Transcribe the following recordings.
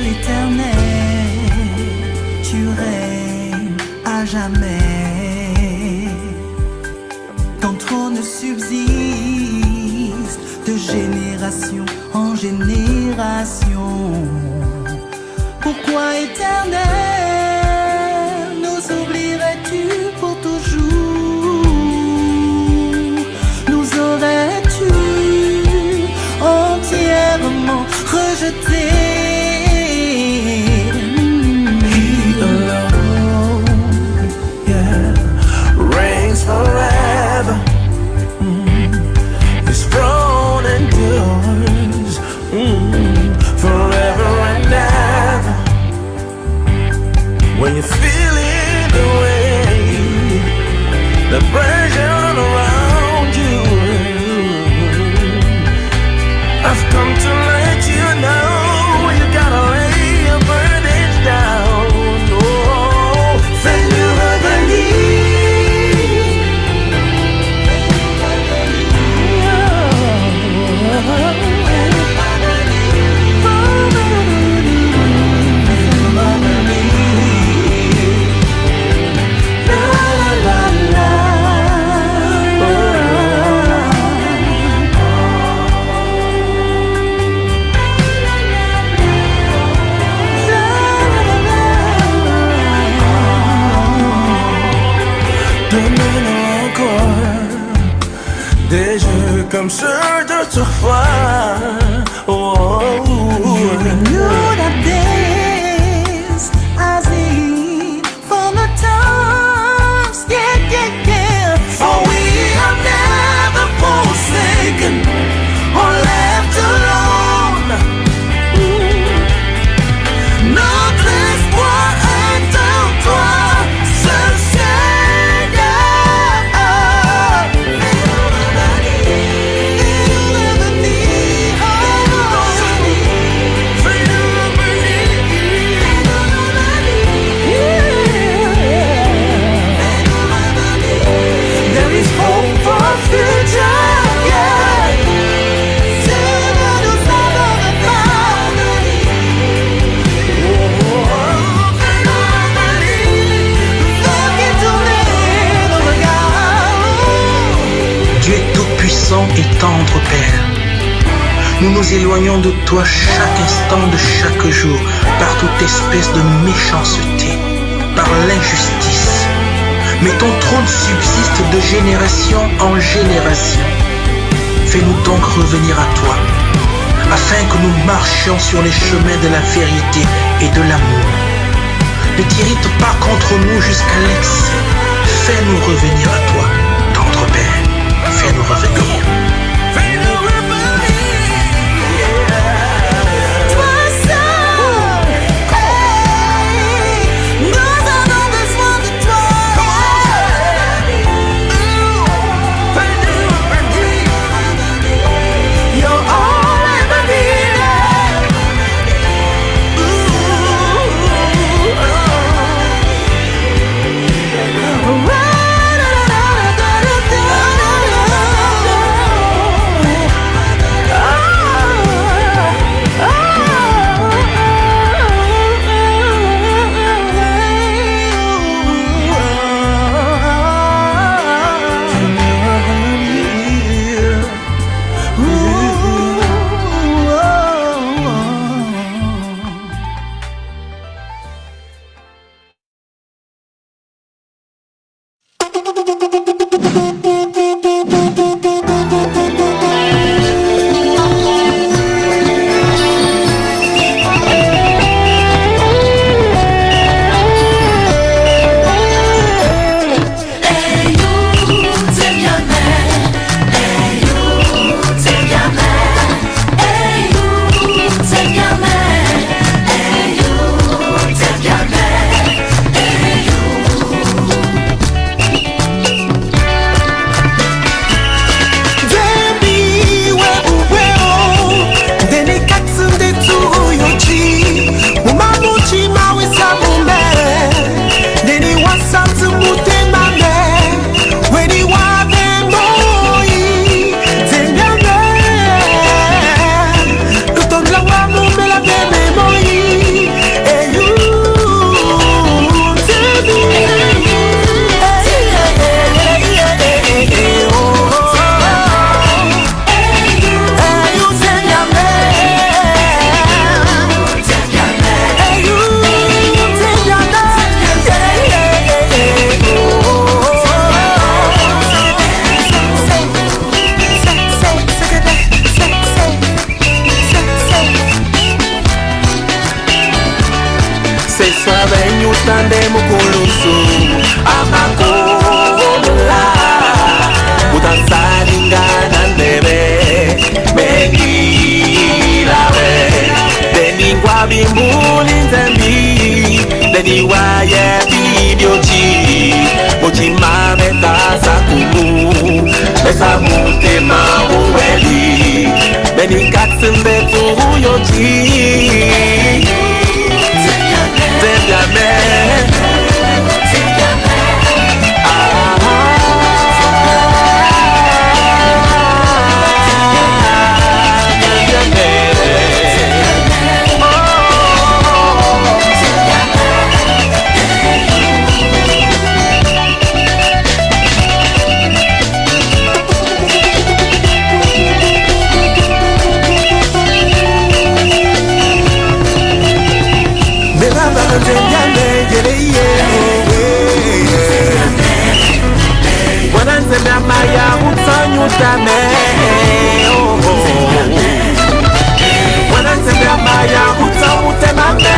l'Éternel, tu règnes à jamais. Ton trône subsiste de génération en génération. Pourquoi, Éternel, nous oublierais-tu pour toujours? Nous aurais-tu entièrement rejetés? He alone, yeah, reigns forever. His throne endures forever and ever. When you're feeling the way, the pressure around you, I've come to let you know you gotta lay your burdens down. Oh, fais-nous donne-nous encore des jeux comme ceux d'autrefois. Oh, Renewed our days as in from the times, yeah, yeah, yeah. for we are never forsaken or left alone. Notre espoir est en toi, seul Seigneur. Fais-nous revenir, Fais-nous revenir. there is hope for our future, yeah. Seigneur, nous avons le Dieu est tout-puissant et tendre Père. Nous nous éloignons de toi chaque instant de chaque jour par toute espèce de méchanceté, par l'injustice. Mais ton trône subsiste de génération en génération. Fais-nous donc revenir à toi, afin que nous marchions sur les chemins de la vérité et de l'amour. Ne t'irrite pas contre nous jusqu'à l'excès. Fais-nous revenir à toi, tendre Père. Fais-nous revenir. Fais-nous revenir. Toi seul, hey, nous avons besoin de toi. Fais-nous revenir. You're all I believe. Mutande mukulusu amakola Utasaringana ndebe Mengilawe Deningwa bimbuli nzembi Deniwaye bidyochi Mochimame tasakumu Besa mutema uweli Benikatsimbe turuyochi Zemyame Maya utanyutame Wanasema maya utamutemame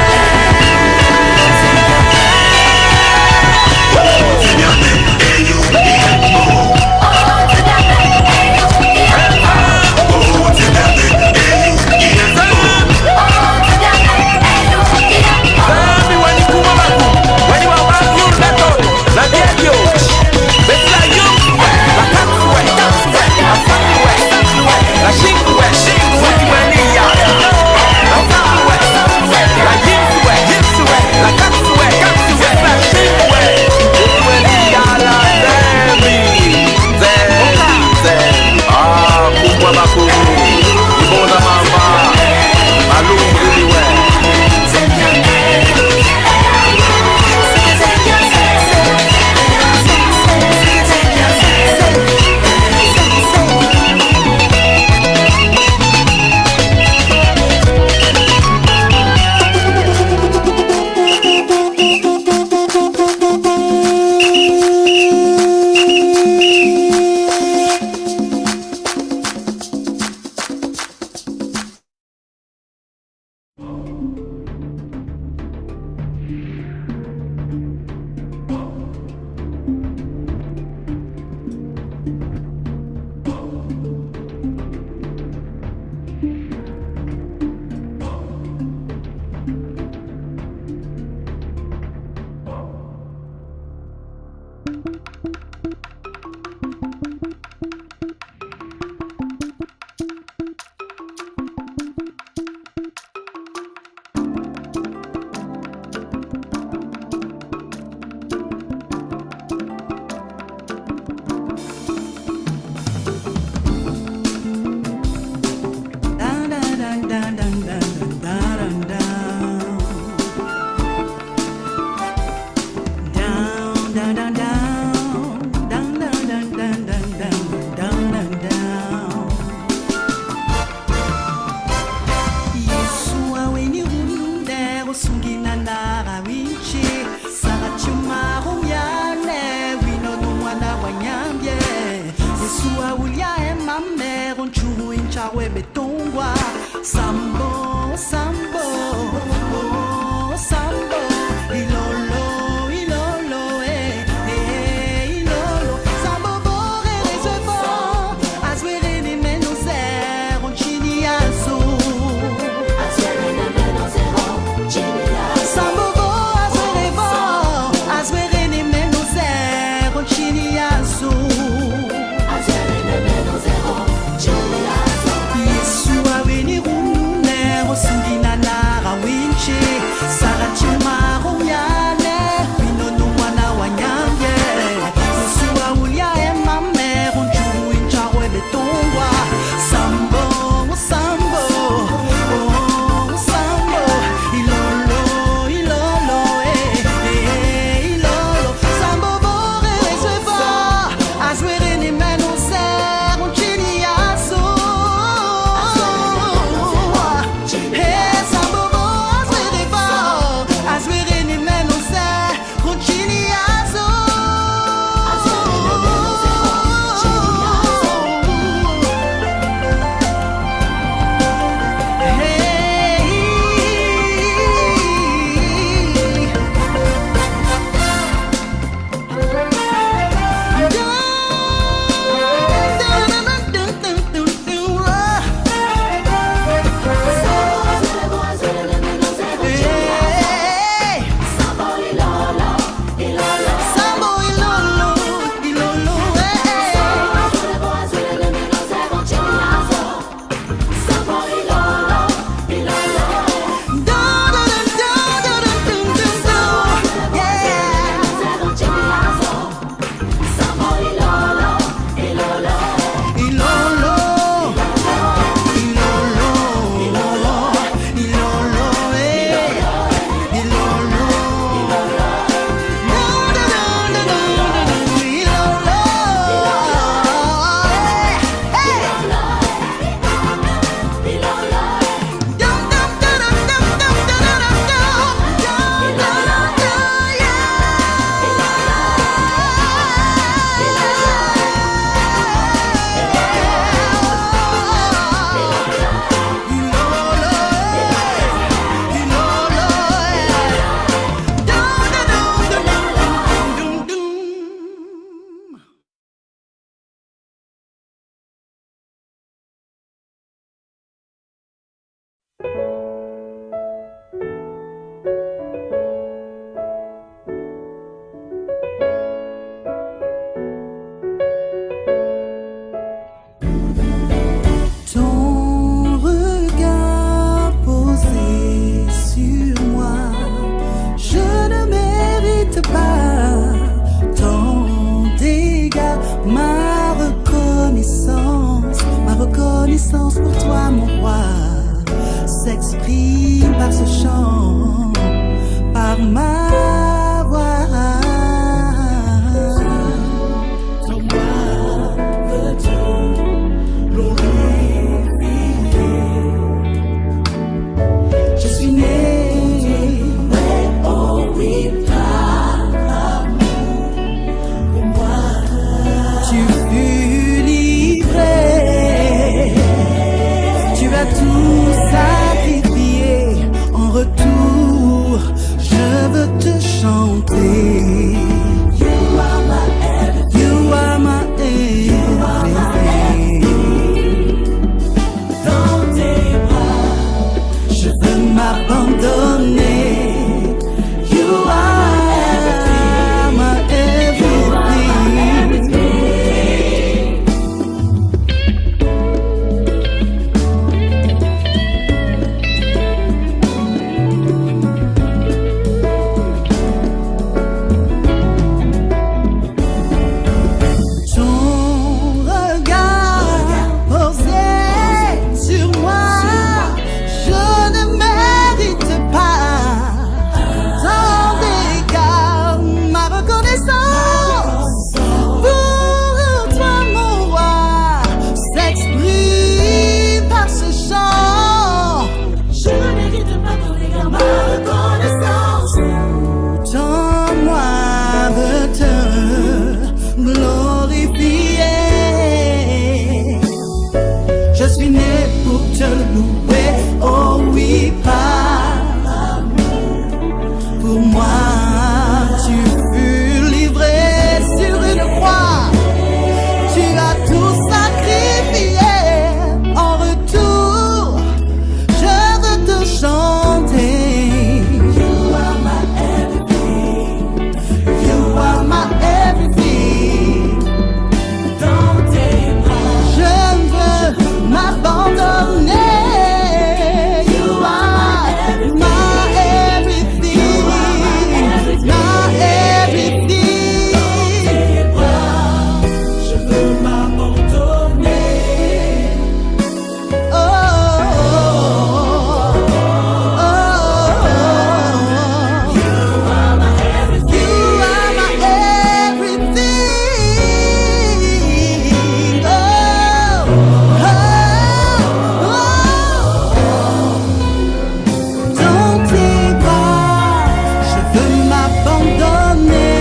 Sambo, sambo, oh, sambo, ilolo, ilolo, ilolo, sambo, bore, reservo, aswere ni meno zero, chini aso, aswere ni meno zero, chini aso, sambo, aswere ni meno zero, chini aso, aswere ni meno zero, chini aso, Yesu aweni rumne. par ma voix. Toi veux-tu glorifier. Je suis né, oh oui, par amour pour moi. Tu fus livré, tu as tout sacrifié. En retour, je veux te chanter. You are my everything. You are my everything. Dans tes bras, je veux m'abandonner. You are my everything. Ton regard posé sur moi, je ne mérite pas tant d'égards. Ma reconnaissance pour toi, mon roi, s'exprime par ce chant. Je ne mérite pas ton égard, ma reconnaissance. Tends-moi de te glorifier. Je suis né pour te louer, oh oui, par amour. Pour moi, tu fus livré sur une croix. Tu as tout sacrifié. En retour, je veux te chanter. You are my everything. You are my everything. Dans tes bras, je veux m'abandonner. You are my everything. My everything. Dans tes bras, je veux m'abandonner. Oh, oh, oh, oh. You are my everything. You are my everything. Oh, oh, oh. Dans tes bras, je veux m'abandonner.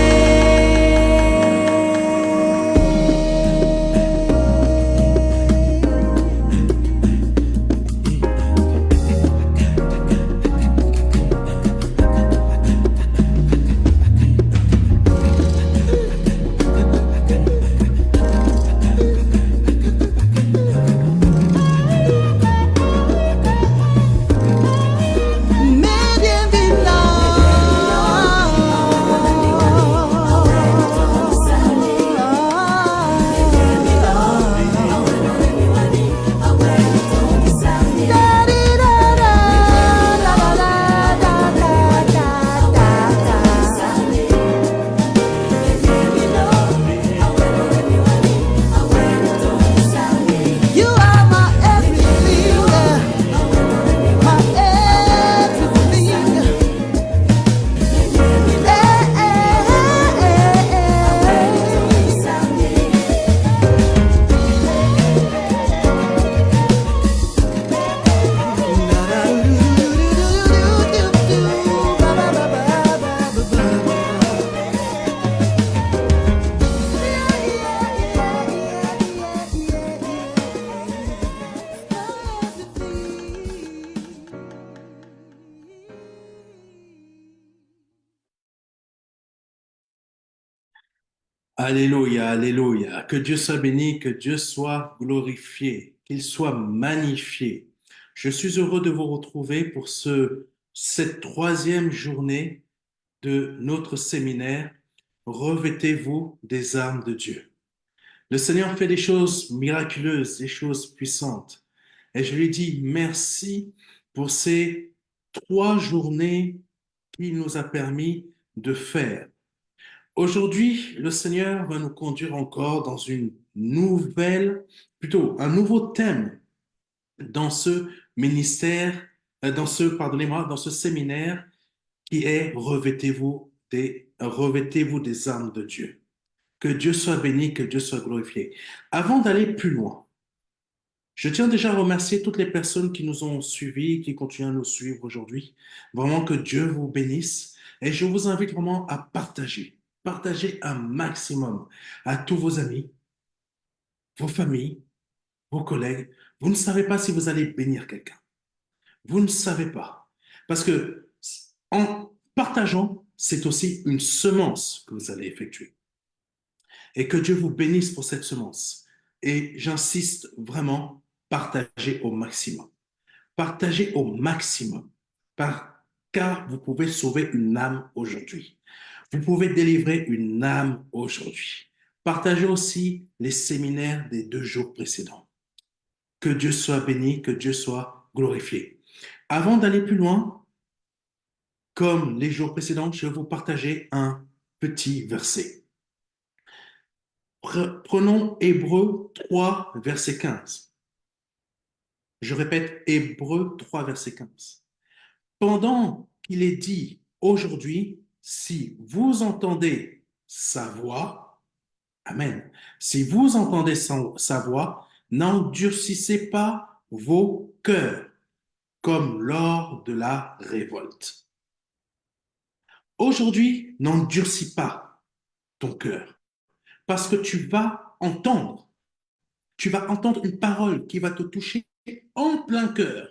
You are my everything, my everything. Alléluia, alléluia. Que Dieu soit béni, que Dieu soit glorifié, qu'il soit magnifié. Je suis heureux de vous retrouver pour cette troisième journée de notre séminaire. Revêtez-vous des armes de Dieu. Le Seigneur fait des choses miraculeuses, des choses puissantes. Et je lui dis merci pour ces 3 journées qu'il nous a permis de faire. Aujourd'hui, le Seigneur va nous conduire encore dans un nouveau thème dans ce ministère, dans ce séminaire qui est revêtez-vous des armes de Dieu. Que Dieu soit béni, que Dieu soit glorifié. Avant d'aller plus loin, je tiens déjà à remercier toutes les personnes qui nous ont suivis, qui continuent à nous suivre aujourd'hui. Vraiment que Dieu vous bénisse. Et je vous invite vraiment à partager. Partagez un maximum à tous vos amis, vos familles, vos collègues. Vous ne savez pas si vous allez bénir quelqu'un. Vous ne savez pas. Parce que en partageant, c'est aussi une semence que vous allez effectuer. Et que Dieu vous bénisse pour cette semence. Et j'insiste vraiment, partagez au maximum. Partagez au maximum, car vous pouvez sauver une âme aujourd'hui. Vous pouvez délivrer une âme aujourd'hui. Partagez aussi les séminaires des 2 jours précédents. Que Dieu soit béni, que Dieu soit glorifié. Avant d'aller plus loin, comme les jours précédents, je vais vous partager un petit verset. Prenons Hébreux 3, verset 15. Je répète, Hébreux 3, verset 15. Pendant qu'il est dit aujourd'hui, si vous entendez sa voix, Amen, si vous entendez sa voix, n'endurcissez pas vos cœurs comme lors de la révolte. Aujourd'hui, n'endurcis pas ton cœur parce que tu vas entendre une parole qui va te toucher en plein cœur,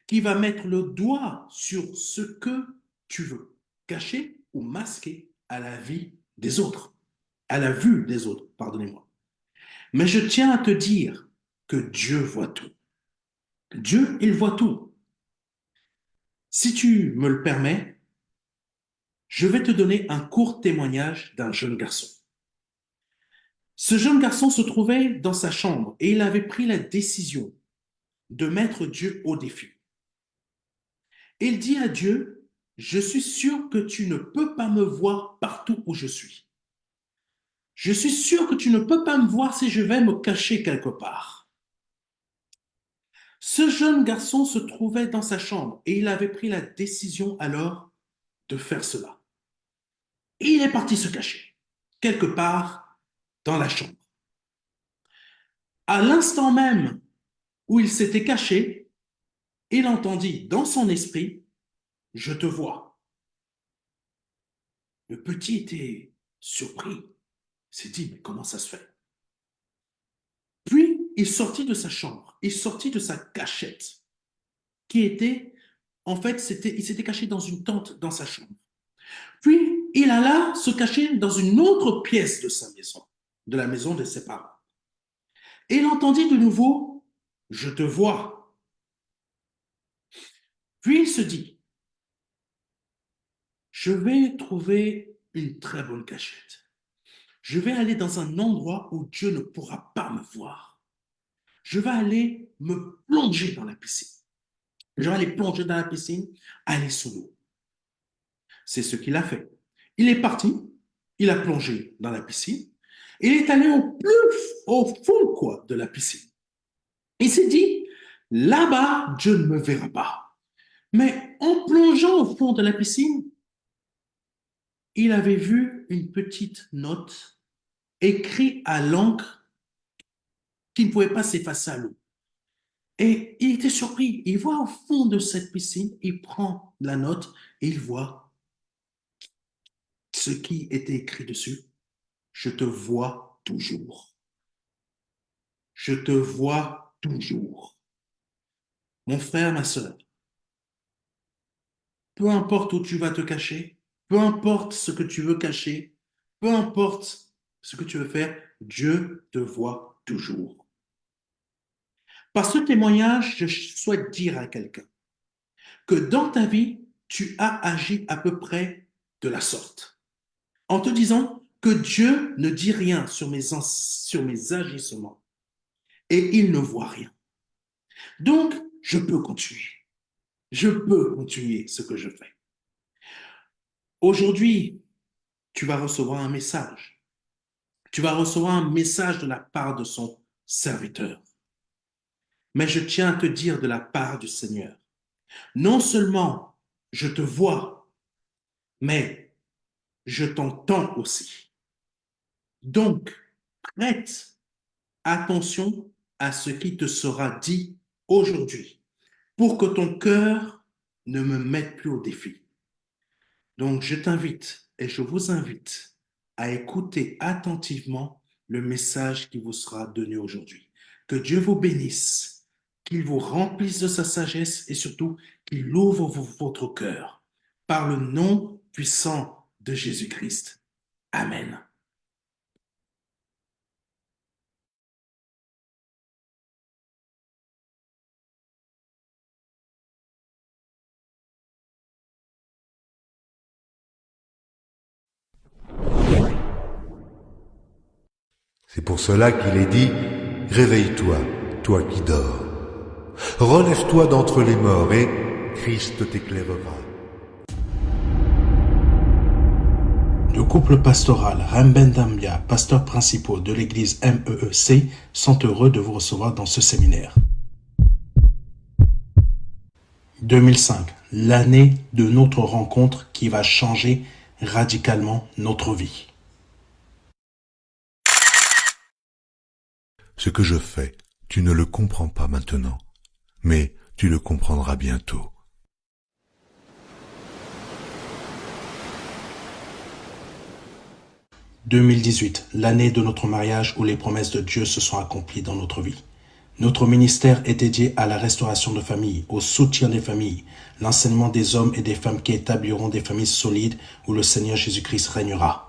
qui va mettre le doigt sur ce que tu veux cacher ou masquer à la vie des autres, à la vue des autres, pardonnez-moi. Mais je tiens à te dire que Dieu voit tout. Dieu, il voit tout. Si tu me le permets, je vais te donner un court témoignage d'un jeune garçon. Ce jeune garçon se trouvait dans sa chambre et il avait pris la décision de mettre Dieu au défi. Il dit à Dieu, je suis sûr que tu ne peux pas me voir partout où je suis. Je suis sûr que tu ne peux pas me voir si je vais me cacher quelque part. Ce jeune garçon se trouvait dans sa chambre et il avait pris la décision alors de faire cela. Et il est parti se cacher, quelque part dans la chambre. À l'instant même où il s'était caché, il entendit dans son esprit, je te vois. Le petit était surpris. Il s'est dit, mais comment ça se fait? Puis, il sortit de sa chambre, il sortit de sa cachette, qui était, en fait, il s'était caché dans une tente dans sa chambre. Puis, il alla se cacher dans une autre pièce de sa maison, de la maison de ses parents. Et il entendit de nouveau, je te vois. Puis, il se dit, je vais trouver une très bonne cachette. Je vais aller dans un endroit où Dieu ne pourra pas me voir. Je vais aller me plonger dans la piscine. Je vais aller plonger dans la piscine, aller sous l'eau. C'est ce qu'il a fait. Il est parti, il a plongé dans la piscine, il est allé au fond quoi, de la piscine. Il s'est dit, là-bas, Dieu ne me verra pas. Mais en plongeant au fond de la piscine, il avait vu une petite note écrite à l'encre qui ne pouvait pas s'effacer à l'eau. Et il était surpris. Il voit au fond de cette piscine, il prend la note et il voit ce qui était écrit dessus. Je te vois toujours. Je te vois toujours. Mon frère, ma sœur, peu importe où tu vas te cacher, peu importe ce que tu veux cacher, peu importe ce que tu veux faire, Dieu te voit toujours. Par ce témoignage, je souhaite dire à quelqu'un que dans ta vie, tu as agi à peu près de la sorte, en te disant que Dieu ne dit rien sur mes agissements et il ne voit rien. Donc, je peux continuer. Je peux continuer ce que je fais. Aujourd'hui, tu vas recevoir un message. Tu vas recevoir un message de la part de son serviteur. Mais je tiens à te dire de la part du Seigneur, non seulement je te vois, mais je t'entends aussi. Donc, prête attention à ce qui te sera dit aujourd'hui pour que ton cœur ne me mette plus au défi. Donc, je t'invite et je vous invite à écouter attentivement le message qui vous sera donné aujourd'hui. Que Dieu vous bénisse, qu'il vous remplisse de sa sagesse et surtout qu'il ouvre votre cœur par le nom puissant de Jésus-Christ. Amen. C'est pour cela qu'il est dit, réveille-toi, toi qui dors. Relève-toi d'entre les morts et Christ t'éclairera. Le couple pastoral Remben Dambia, pasteurs principaux de l'église MEEC, sont heureux de vous recevoir dans ce séminaire. 2005, l'année de notre rencontre qui va changer radicalement notre vie. Ce que je fais, tu ne le comprends pas maintenant, mais tu le comprendras bientôt. « 2018, l'année de notre mariage où les promesses de Dieu se sont accomplies dans notre vie. Notre ministère est dédié à la restauration de familles, au soutien des familles, l'enseignement des hommes et des femmes qui établiront des familles solides où le Seigneur Jésus-Christ régnera.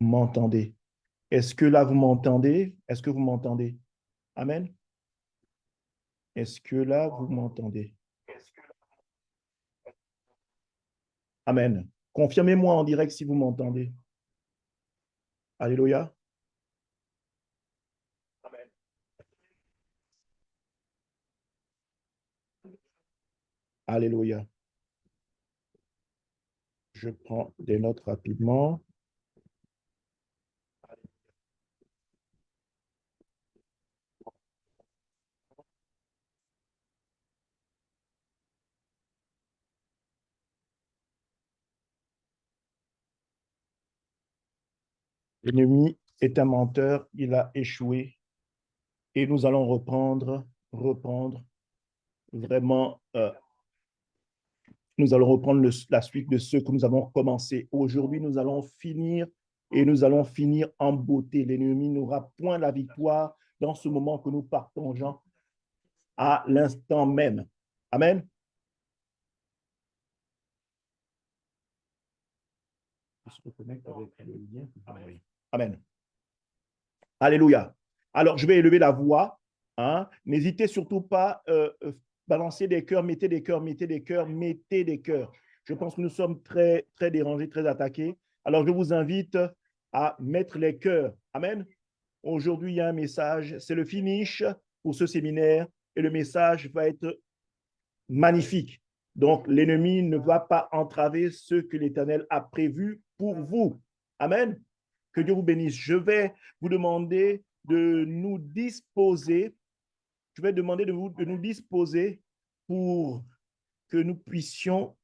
m'entendez? Est-ce que là, vous m'entendez? Est-ce que vous m'entendez? Amen. Est-ce que là, vous m'entendez? Amen. Confirmez-moi en direct si vous m'entendez. Alléluia. Amen. Alléluia. Je prends des notes rapidement. L'ennemi est un menteur, il a échoué. Et nous allons reprendre vraiment, nous allons reprendre la suite de ce que nous avons commencé. Aujourd'hui, nous allons finir et nous allons finir en beauté. L'ennemi n'aura point la victoire dans ce moment que nous partageons à l'instant même. Amen. Je se reconnecte avec le lien. Amen. Alléluia. Alors, je vais élever la voix. Hein. N'hésitez surtout pas balancer des cœurs, mettez des cœurs, mettez des cœurs, mettez des cœurs. Je pense que nous sommes très, très dérangés, très attaqués. Alors, je vous invite à mettre les cœurs. Amen. Aujourd'hui, il y a un message. C'est le finish pour ce séminaire et le message va être magnifique. Donc, l'ennemi ne va pas entraver ce que l'Éternel a prévu pour vous. Amen. Que Dieu vous bénisse. Je vais vous demander de nous disposer. Je vais demander de nous disposer pour que nous puissions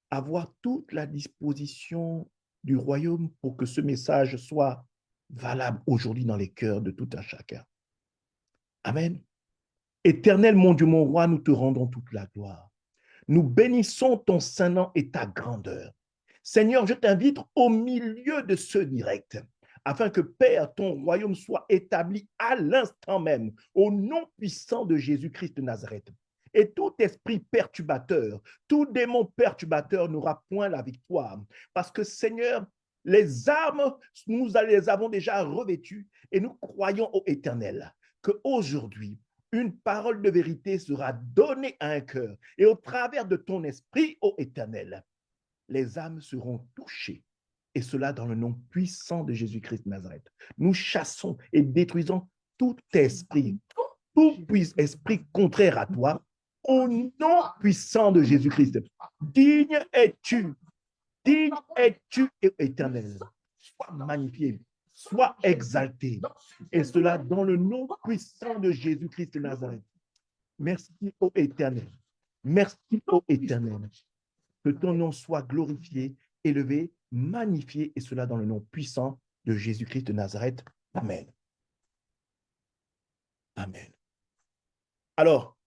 avoir toute la disposition du royaume pour que ce message soit valable aujourd'hui dans les cœurs de tout un chacun. Amen. Éternel, mon Dieu, mon roi, nous te rendons toute la gloire. Nous bénissons ton saint nom et ta grandeur. Seigneur, je t'invite au milieu de ce direct, afin que, Père, ton royaume soit établi à l'instant même, au nom puissant de Jésus-Christ de Nazareth. Et tout esprit perturbateur, tout démon perturbateur n'aura point la victoire. Parce que, Seigneur, les armes, nous les avons déjà revêtues et nous croyons au Éternel qu'aujourd'hui, une parole de vérité sera donnée à un cœur. Et au travers de ton esprit, ô Éternel, les âmes seront touchées. Et cela dans le nom puissant de Jésus-Christ de Nazareth. Nous chassons et détruisons tout esprit contraire à toi, au nom puissant de Jésus-Christ. Digne es-tu, Éternel. Sois magnifié, sois exalté. Et cela dans le nom puissant de Jésus-Christ de Nazareth. Merci, ô Éternel. Merci, ô Éternel. Que ton nom soit glorifié, élevé, magnifié, et cela dans le nom puissant de Jésus-Christ de Nazareth. Amen. Amen. Alors,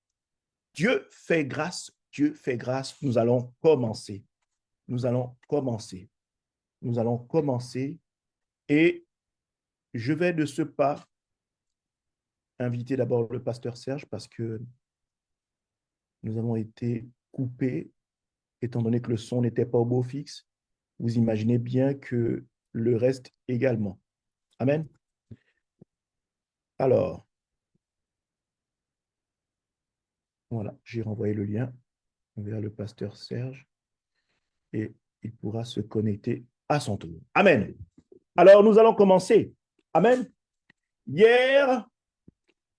Dieu fait grâce, nous allons commencer. Nous allons commencer. Et je vais de ce pas inviter d'abord le pasteur Serge parce que nous avons été coupés étant donné que le son n'était pas au beau fixe. Vous imaginez bien que le reste également. Amen. Alors, voilà, j'ai renvoyé le lien vers le pasteur Serge et il pourra se connecter à son tour. Amen. Alors, nous allons commencer. Amen. Hier,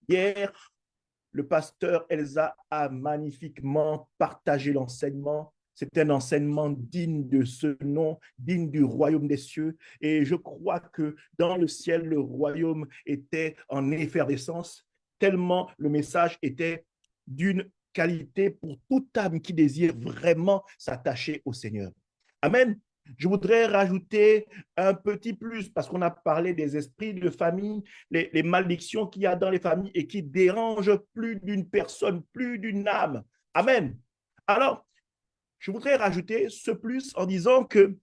le pasteur Elsa a magnifiquement partagé l'enseignement. C'est un enseignement digne de ce nom, digne du royaume des cieux. Et je crois que dans le ciel, le royaume était en effervescence, tellement le message était d'une qualité pour toute âme qui désire vraiment s'attacher au Seigneur. Amen. Je voudrais rajouter un petit plus parce qu'on a parlé des esprits de famille, les malédictions qu'il y a dans les familles et qui dérangent plus d'une personne, plus d'une âme. Amen. Alors, je voudrais rajouter ce plus en disant que,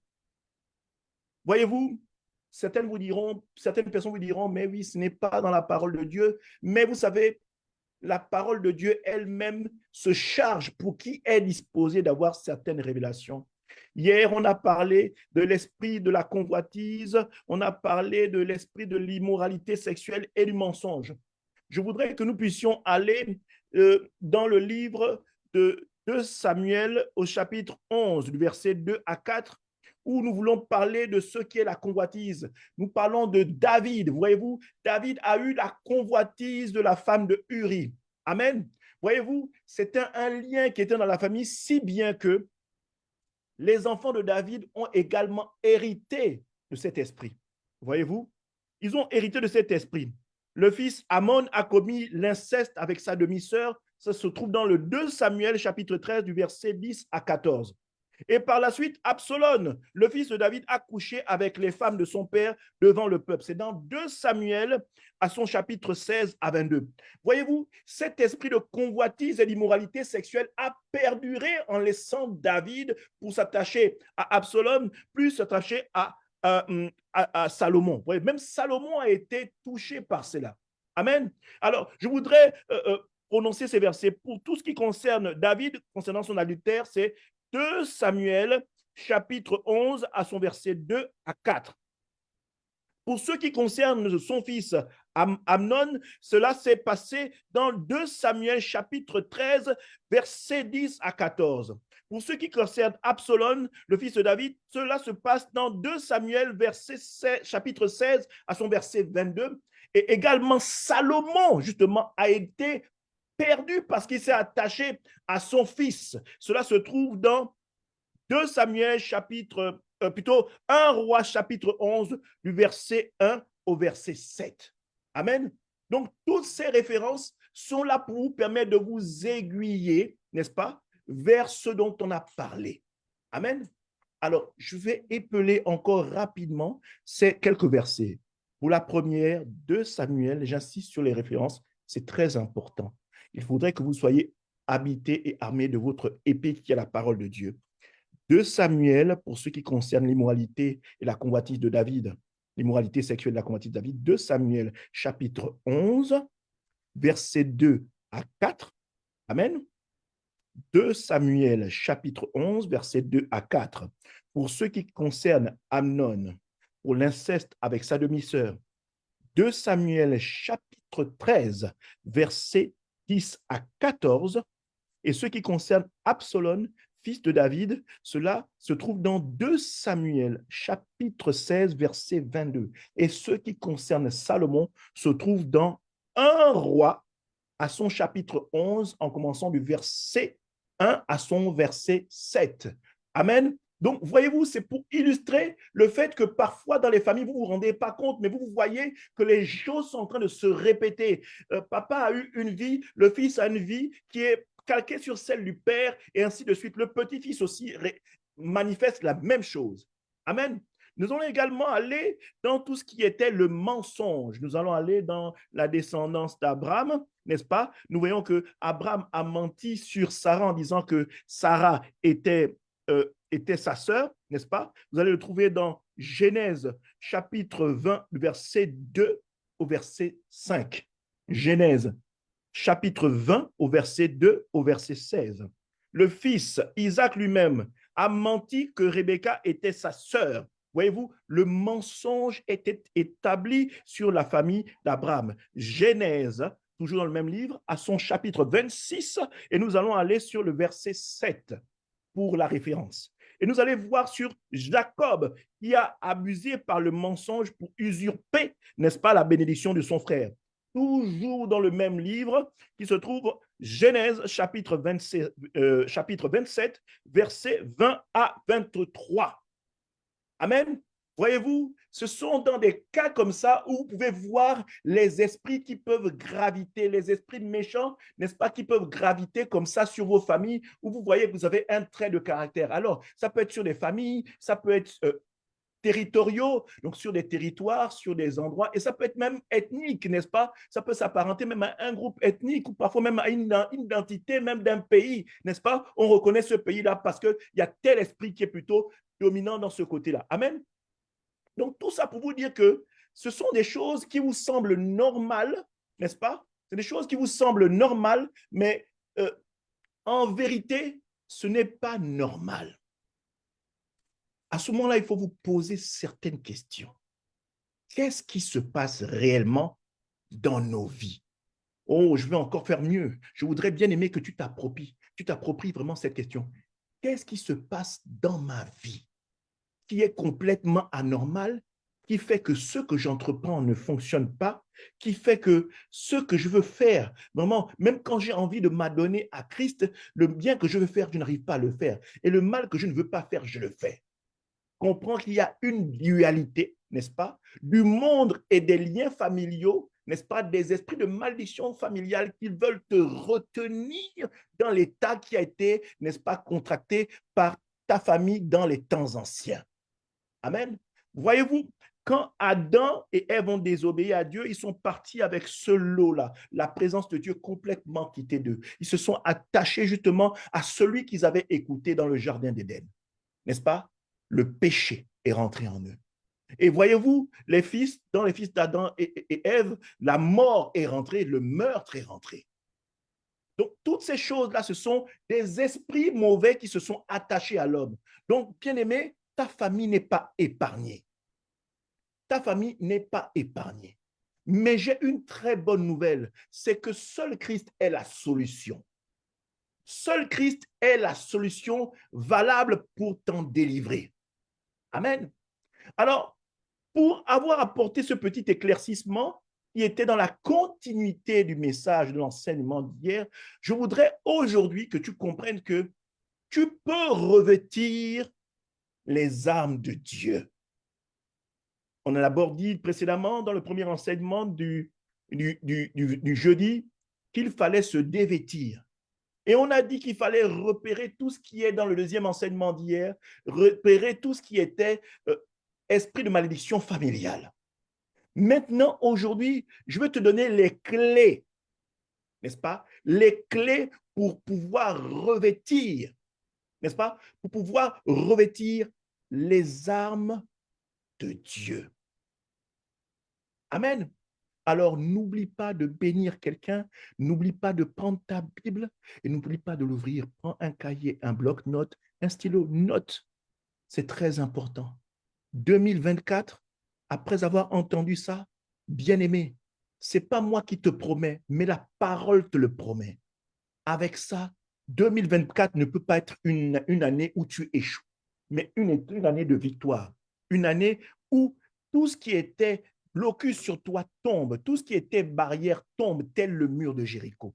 voyez-vous, certaines personnes vous diront, mais oui, ce n'est pas dans la parole de Dieu, mais vous savez, la parole de Dieu elle-même se charge pour qui est disposé d'avoir certaines révélations. Hier, on a parlé de l'esprit de la convoitise, on a parlé de l'esprit de l'immoralité sexuelle et du mensonge. Je voudrais que nous puissions aller dans le livre de 2 Samuel au chapitre 11, du verset 2 à 4, où nous voulons parler de ce qu'est la convoitise. Nous parlons de David. Voyez-vous, David a eu la convoitise de la femme de Uri. Amen. Voyez-vous, c'était un lien qui était dans la famille, si bien que les enfants de David ont également hérité de cet esprit. Voyez-vous, ils ont hérité de cet esprit. Le fils Amon a commis l'inceste avec sa demi-sœur. Ça se trouve dans le 2 Samuel, chapitre 13, du verset 10 à 14. Et par la suite, Absalom, le fils de David, a couché avec les femmes de son père devant le peuple. C'est dans 2 Samuel, à son chapitre 16 à 22. Voyez-vous, cet esprit de convoitise et d'immoralité sexuelle a perduré en laissant David pour s'attacher à Absalom, plus s'attacher à Salomon. Voyez, même Salomon a été touché par cela. Amen. Alors, je voudrais prononcer ces versets. Pour tout ce qui concerne David, concernant son adultère, c'est 2 Samuel, chapitre 11, à son verset 2 à 4. Pour ce qui concerne son fils Amnon, cela s'est passé dans 2 Samuel, chapitre 13, verset 10 à 14. Pour ce qui concerne Absalom, le fils de David, cela se passe dans 2 Samuel, chapitre 16, à son verset 22. Et également, Salomon, justement, a été perdu parce qu'il s'est attaché à son fils. Cela se trouve dans 2 Samuel, plutôt 1 Roi, chapitre 11, du verset 1 au verset 7. Amen. Donc, toutes ces références sont là pour vous permettre de vous aiguiller, n'est-ce pas, vers ce dont on a parlé. Amen. Alors, je vais épeler encore rapidement ces quelques versets. Pour la première, 2 Samuel, j'insiste sur les références, c'est très important. Il faudrait que vous soyez habités et armés de votre épée qui est la parole de Dieu. 2 Samuel, pour ce qui concerne l'immoralité et la convoitise de David, l'immoralité sexuelle de la convoitise de David, 2 Samuel, chapitre 11, versets 2 à 4. Amen. 2 Samuel, chapitre 11, versets 2 à 4. Pour ce qui concerne Amnon, pour l'inceste avec sa demi-sœur, 2 Samuel, chapitre 13, versets 10 à 14, et ce qui concerne Absalom, fils de David, cela se trouve dans 2 Samuel, chapitre 16, verset 22. Et ce qui concerne Salomon se trouve dans 1 Roi, à son chapitre 11, en commençant du verset 1 à son verset 7. Amen. Donc, voyez-vous, c'est pour illustrer le fait que parfois dans les familles, vous ne vous rendez pas compte, mais vous voyez que les choses sont en train de se répéter. Papa a eu une vie, le fils a une vie qui est calquée sur celle du père, et ainsi de suite. Le petit-fils aussi manifeste la même chose. Amen. Nous allons également aller dans tout ce qui était le mensonge. Nous allons aller dans la descendance d'Abraham, n'est-ce pas? Nous voyons que Abraham a menti sur Sarah en disant que Sarah était sa sœur, n'est-ce pas? Vous allez le trouver dans Genèse, chapitre 20, verset 2 au verset 5. Genèse, chapitre 20, au verset 2 au verset 16. Le fils, Isaac lui-même, a menti que Rebecca était sa sœur. Voyez-vous, le mensonge était établi sur la famille d'Abraham. Genèse, toujours dans le même livre, à son chapitre 26, et nous allons aller sur le verset 7 pour la référence. Et nous allons voir sur Jacob qui a abusé par le mensonge pour usurper, n'est-ce pas, la bénédiction de son frère. Toujours dans le même livre qui se trouve Genèse chapitre 27, versets 20 à 23. Amen. Voyez-vous, ce sont dans des cas comme ça où vous pouvez voir les esprits qui peuvent graviter, les esprits méchants, n'est-ce pas, qui peuvent graviter comme ça sur vos familles, où vous voyez que vous avez un trait de caractère. Alors, ça peut être sur des familles, ça peut être territoriaux, donc sur des territoires, sur des endroits, et ça peut être même ethnique, n'est-ce pas? Ça peut s'apparenter même à un groupe ethnique ou parfois même à une identité même d'un pays, n'est-ce pas? On reconnaît ce pays-là parce qu'il y a tel esprit qui est plutôt dominant dans ce côté-là. Amen. Donc, tout ça pour vous dire que ce sont des choses qui vous semblent normales, n'est-ce pas? C'est des choses qui vous semblent normales, mais en vérité, ce n'est pas normal. à ce moment-là, il faut vous poser certaines questions. Qu'est-ce qui se passe réellement dans nos vies? Oh, je vais encore faire mieux. Je voudrais bien aimer que tu t'appropries vraiment cette question. Qu'est-ce qui se passe dans ma vie qui est complètement anormal, qui fait que ce que j'entreprends ne fonctionne pas, qui fait que ce que je veux faire, vraiment, même quand j'ai envie de m'adonner à Christ, le bien que je veux faire, je n'arrive pas à le faire. Et le mal que je ne veux pas faire, je le fais. Comprends qu'il y a une dualité, n'est-ce pas, du monde et des liens familiaux, n'est-ce pas, des esprits de malédiction familiale qui veulent te retenir dans l'état qui a été, n'est-ce pas, contracté par ta famille dans les temps anciens. Amen. Voyez-vous, quand Adam et Ève ont désobéi à Dieu, ils sont partis avec ce lot-là, la présence de Dieu complètement quittée d'eux. Ils se sont attachés justement à celui qu'ils avaient écouté dans le jardin d'Éden, n'est-ce pas? Le péché est rentré en eux. Et voyez-vous, dans les fils d'Adam et Ève, la mort est rentrée, le meurtre est rentré. Donc, toutes ces choses-là, ce sont des esprits mauvais qui se sont attachés à l'homme. Donc, bien-aimé, ta famille n'est pas épargnée. Ta famille n'est pas épargnée. Mais j'ai une très bonne nouvelle, c'est que seul Christ est la solution. Seul Christ est la solution valable pour t'en délivrer. Amen. Alors, pour avoir apporté ce petit éclaircissement qui était dans la continuité du message de l'enseignement d'hier, je voudrais aujourd'hui que tu comprennes que tu peux revêtir les armes de Dieu. On a d'abord dit précédemment dans le premier enseignement du jeudi qu'il fallait se dévêtir. Et on a dit qu'il fallait repérer tout ce qui est dans le deuxième enseignement d'hier, repérer tout ce qui était esprit de malédiction familiale. Maintenant, aujourd'hui, je vais te donner les clés, n'est-ce pas? Les clés pour pouvoir revêtir, n'est-ce pas? Pour pouvoir revêtir les armes de Dieu. Amen. Alors, n'oublie pas de bénir quelqu'un, n'oublie pas de prendre ta Bible et n'oublie pas de l'ouvrir. Prends un cahier, un bloc-notes, un stylo, note. C'est très important. 2024, après avoir entendu ça, bien-aimé, ce n'est pas moi qui te promets, mais la parole te le promet. Avec ça, 2024 ne peut pas être une année où tu échoues, mais une année de victoire, une année où tout ce qui était blocus sur toi tombe, tout ce qui était barrière tombe, tel le mur de Jéricho.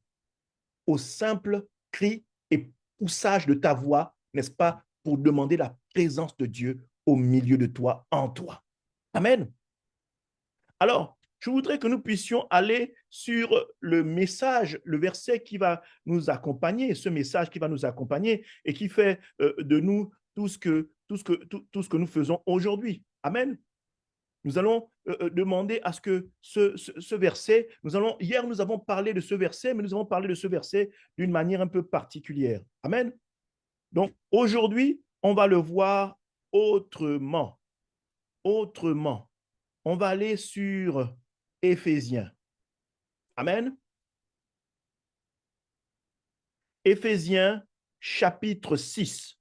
Au simple cri et poussage de ta voix, n'est-ce pas, pour demander la présence de Dieu au milieu de toi, en toi. Amen. Alors, je voudrais que nous puissions aller sur le message, le verset qui va nous accompagner, ce message qui va nous accompagner et qui fait de nous tout ce que nous faisons aujourd'hui. Amen. Nous allons demander à ce que ce verset, hier nous avons parlé de ce verset, mais nous avons parlé de ce verset d'une manière un peu particulière. Amen. Donc aujourd'hui, on va le voir autrement. Autrement. On va aller sur Éphésiens. Amen. Éphésiens chapitre 6.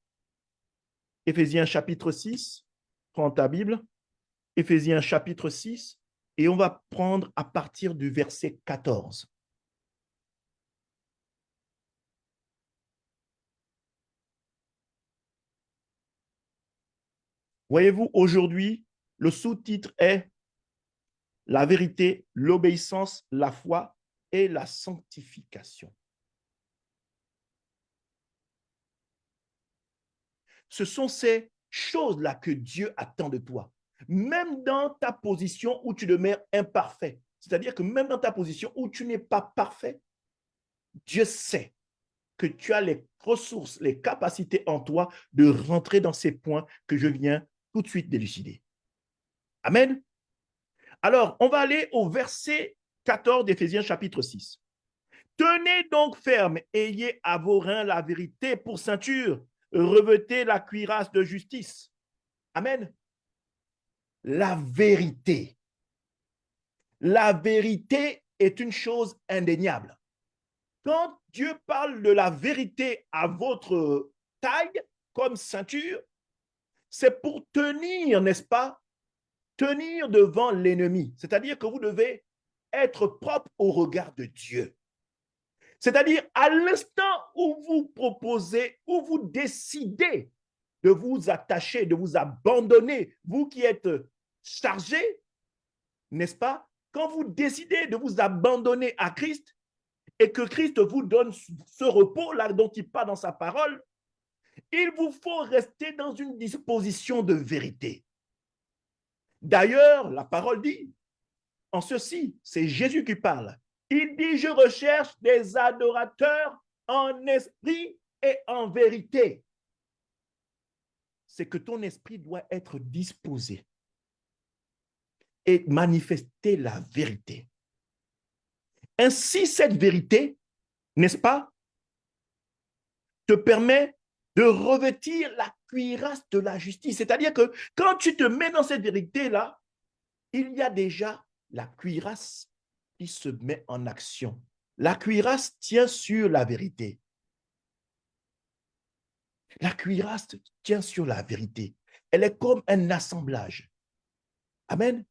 Éphésiens chapitre 6. Prends ta Bible. Éphésiens chapitre 6, et on va prendre à partir du verset 14. Voyez-vous, aujourd'hui, le sous-titre est « La vérité, l'obéissance, la foi et la sanctification ». Ce sont ces choses-là que Dieu attend de toi. Même dans ta position où tu demeures imparfait, c'est-à-dire que même dans ta position où tu n'es pas parfait, Dieu sait que tu as les ressources, les capacités en toi de rentrer dans ces points que je viens tout de suite d'élucider. Amen. Alors, on va aller au verset 14 d'Éphésiens chapitre 6. Tenez donc ferme, ayez à vos reins la vérité pour ceinture, revêtez la cuirasse de justice. Amen. La vérité. La vérité est une chose indéniable. Quand Dieu parle de la vérité à votre taille comme ceinture, c'est pour tenir, n'est-ce pas? Tenir devant l'ennemi. C'est-à-dire que vous devez être propre au regard de Dieu. C'est-à-dire, à l'instant où vous proposez, où vous décidez de vous attacher, de vous abandonner, vous qui êtes chargé, n'est-ce pas? Quand vous décidez de vous abandonner à Christ et que Christ vous donne ce repos-là dont il parle dans sa parole, il vous faut rester dans une disposition de vérité. D'ailleurs, la parole dit, en ceci, c'est Jésus qui parle. Il dit, je recherche des adorateurs en esprit et en vérité. C'est que ton esprit doit être disposé et manifester la vérité. Ainsi, cette vérité, n'est-ce pas, te permet de revêtir la cuirasse de la justice. C'est-à-dire que quand tu te mets dans cette vérité-là, il y a déjà la cuirasse qui se met en action. La cuirasse tient sur la vérité. La cuirasse tient sur la vérité. Elle est comme un assemblage. Amen.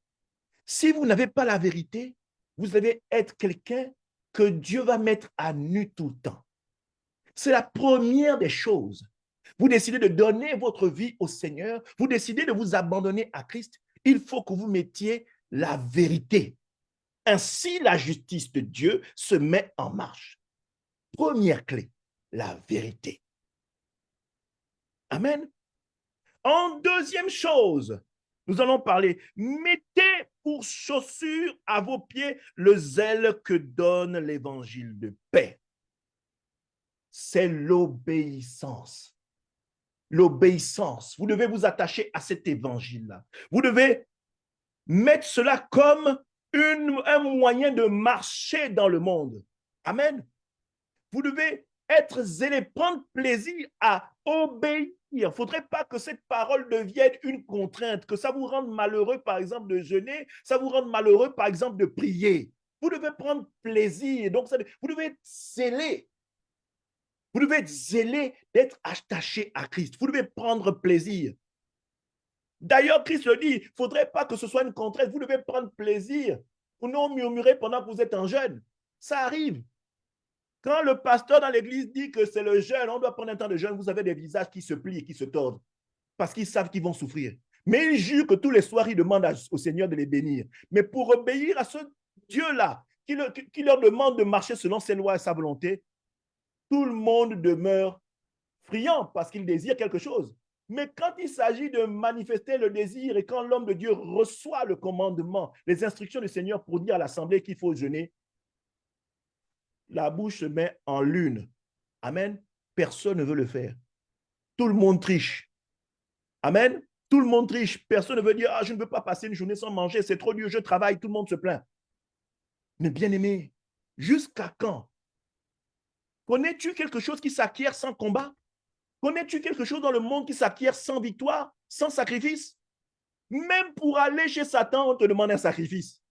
Si vous n'avez pas la vérité, vous allez être quelqu'un que Dieu va mettre à nu tout le temps. C'est la première des choses. Vous décidez de donner votre vie au Seigneur, vous décidez de vous abandonner à Christ, il faut que vous mettiez la vérité. Ainsi, la justice de Dieu se met en marche. Première clé, la vérité. Amen. En deuxième chose, nous allons parler, mettez pour chaussure à vos pieds le zèle que donne l'évangile de paix. C'est l'obéissance. L'obéissance. Vous devez vous attacher à cet évangile-là. Vous devez mettre cela comme un moyen de marcher dans le monde. Amen. Vous devez être zélé, prendre plaisir à obéir. Il ne faudrait pas que cette parole devienne une contrainte, que ça vous rende malheureux, par exemple, de jeûner, ça vous rende malheureux, par exemple, de prier. Vous devez prendre plaisir. Donc, vous devez être zélé. Vous devez être zélé d'être attaché à Christ. Vous devez prendre plaisir. D'ailleurs, Christ le dit, il ne faudrait pas que ce soit une contrainte. Vous devez prendre plaisir. Vous non murmurer pendant que vous êtes en jeûne. Ça arrive. Quand le pasteur dans l'église dit que c'est le jeûne, on doit prendre un temps de jeûne, vous avez des visages qui se plient et qui se tordent parce qu'ils savent qu'ils vont souffrir. Mais ils jurent que tous les soirs, ils demandent au Seigneur de les bénir. Mais pour obéir à ce Dieu-là, qui leur demande de marcher selon ses lois et sa volonté, tout le monde demeure friand parce qu'il désire quelque chose. Mais quand il s'agit de manifester le désir et quand l'homme de Dieu reçoit le commandement, les instructions du Seigneur pour dire à l'assemblée qu'il faut jeûner, la bouche se met en lune. Amen. Personne ne veut le faire. Tout le monde triche. Amen. Tout le monde triche. Personne ne veut dire, ah, je ne veux pas passer une journée sans manger, c'est trop dur, je travaille, tout le monde se plaint. Mais bien aimé, jusqu'à quand? Connais-tu quelque chose qui s'acquiert sans combat? Connais-tu quelque chose dans le monde qui s'acquiert sans victoire, sans sacrifice? Même pour aller chez Satan, on te demande un sacrifice.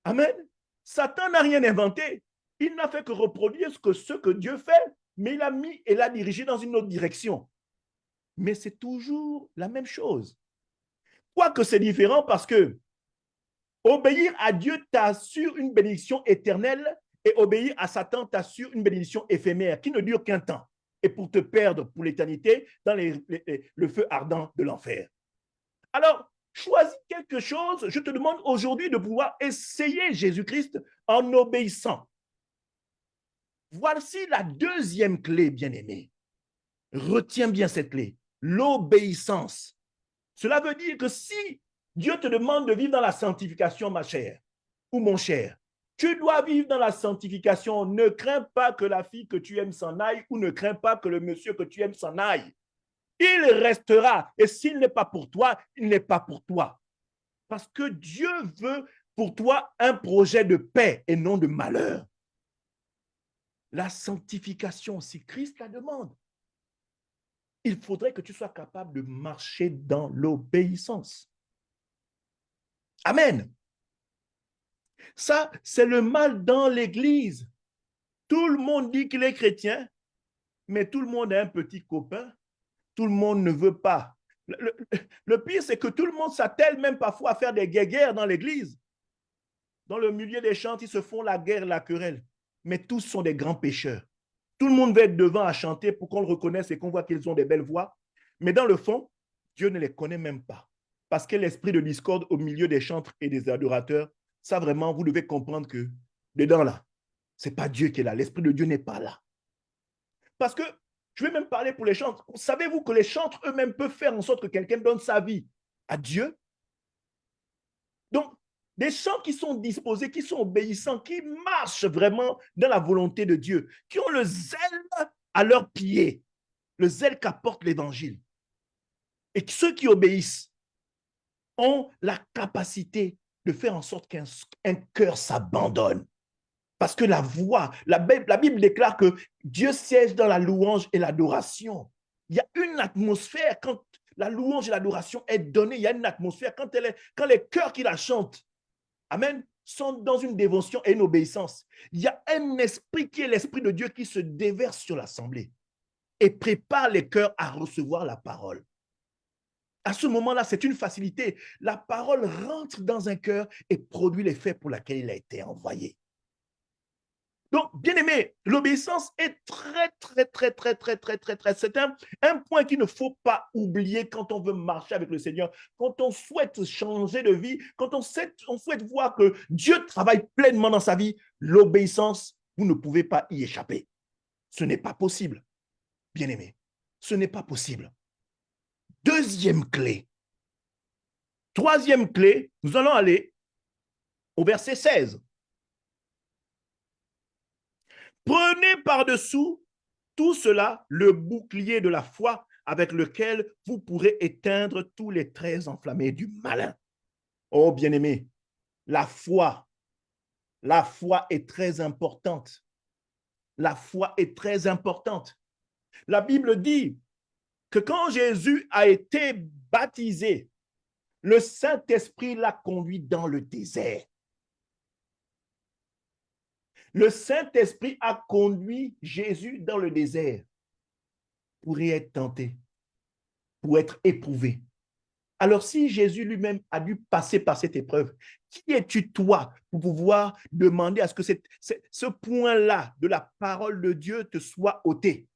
Amen. Satan n'a rien inventé. Il n'a fait que reproduire ce que Dieu fait, mais il a mis et l'a dirigé dans une autre direction. Mais c'est toujours la même chose. Quoique c'est différent parce que obéir à Dieu t'assure une bénédiction éternelle et obéir à Satan t'assure une bénédiction éphémère qui ne dure qu'un temps et pour te perdre pour l'éternité dans le feu ardent de l'enfer. Alors, choisis quelque chose. Je te demande aujourd'hui de pouvoir essayer Jésus-Christ en obéissant. Voici la deuxième clé, bien-aimé. Retiens bien cette clé, l'obéissance. Cela veut dire que si Dieu te demande de vivre dans la sanctification, ma chère, ou mon cher, tu dois vivre dans la sanctification. Ne crains pas que la fille que tu aimes s'en aille ou ne crains pas que le monsieur que tu aimes s'en aille. Il restera. Et s'il n'est pas pour toi, il n'est pas pour toi. Parce que Dieu veut pour toi un projet de paix et non de malheur. La sanctification, si Christ la demande, il faudrait que tu sois capable de marcher dans l'obéissance. Amen. Ça, c'est le mal dans l'Église. Tout le monde dit qu'il est chrétien, mais tout le monde a un petit copain. Tout le monde ne veut pas Le pire, c'est que tout le monde s'attelle même parfois à faire des guerres dans l'église. Dans le milieu des chants, ils se font la guerre, la querelle. Mais tous sont des grands pécheurs. Tout le monde va être devant à chanter pour qu'on le reconnaisse et qu'on voit qu'ils ont des belles voix. Mais dans le fond, Dieu ne les connaît même pas. Parce que l'esprit de discorde au milieu des chantres et des adorateurs, ça vraiment, vous devez comprendre que dedans là, ce n'est pas Dieu qui est là. L'esprit de Dieu n'est pas là. Parce que, je vais même parler pour les chantres. Savez-vous que les chantres eux-mêmes peuvent faire en sorte que quelqu'un donne sa vie à Dieu? Donc, des chants qui sont disposés, qui sont obéissants, qui marchent vraiment dans la volonté de Dieu, qui ont le zèle à leurs pieds, le zèle qu'apporte l'Évangile. Et ceux qui obéissent ont la capacité de faire en sorte qu'un cœur s'abandonne. Parce que la voix, la Bible déclare que Dieu siège dans la louange et l'adoration. Il y a une atmosphère quand la louange et l'adoration est donnée. Il y a une atmosphère quand les cœurs qui la chantent, amen, sont dans une dévotion et une obéissance. Il y a un esprit qui est l'esprit de Dieu qui se déverse sur l'assemblée et prépare les cœurs à recevoir la parole. À ce moment-là, c'est une facilité. La parole rentre dans un cœur et produit l'effet pour lequel il a été envoyé. Donc, bien aimé, l'obéissance est très, c'est un point qu'il ne faut pas oublier quand on veut marcher avec le Seigneur, quand on souhaite changer de vie, quand on souhaite voir que Dieu travaille pleinement dans sa vie. L'obéissance, vous ne pouvez pas y échapper. Ce n'est pas possible, bien aimé. Ce n'est pas possible. Deuxième clé. Troisième clé, nous allons aller au verset 16. Prenez par-dessous tout cela le bouclier de la foi avec lequel vous pourrez éteindre tous les traits enflammés du malin. Oh, bien-aimé, la foi est très importante. La foi est très importante. La Bible dit que quand Jésus a été baptisé, le Saint-Esprit l'a conduit dans le désert. Le Saint-Esprit a conduit Jésus dans le désert pour y être tenté, pour être éprouvé. Alors, si Jésus lui-même a dû passer par cette épreuve, qui es-tu toi pour pouvoir demander à ce que ce point-là de la parole de Dieu te soit ôté?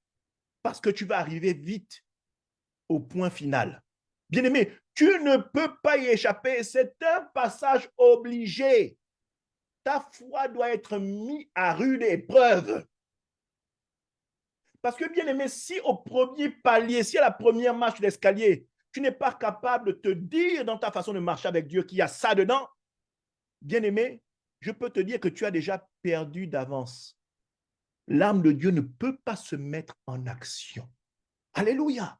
Parce que tu vas arriver vite au point final. Bien-aimé, tu ne peux pas y échapper. C'est un passage obligé. Ta foi doit être mise à rude épreuve. Parce que, bien aimé, si au premier palier, si à la première marche d'escalier, tu n'es pas capable de te dire dans ta façon de marcher avec Dieu qu'il y a ça dedans, bien aimé, je peux te dire que tu as déjà perdu d'avance. L'âme de Dieu ne peut pas se mettre en action. Alléluia.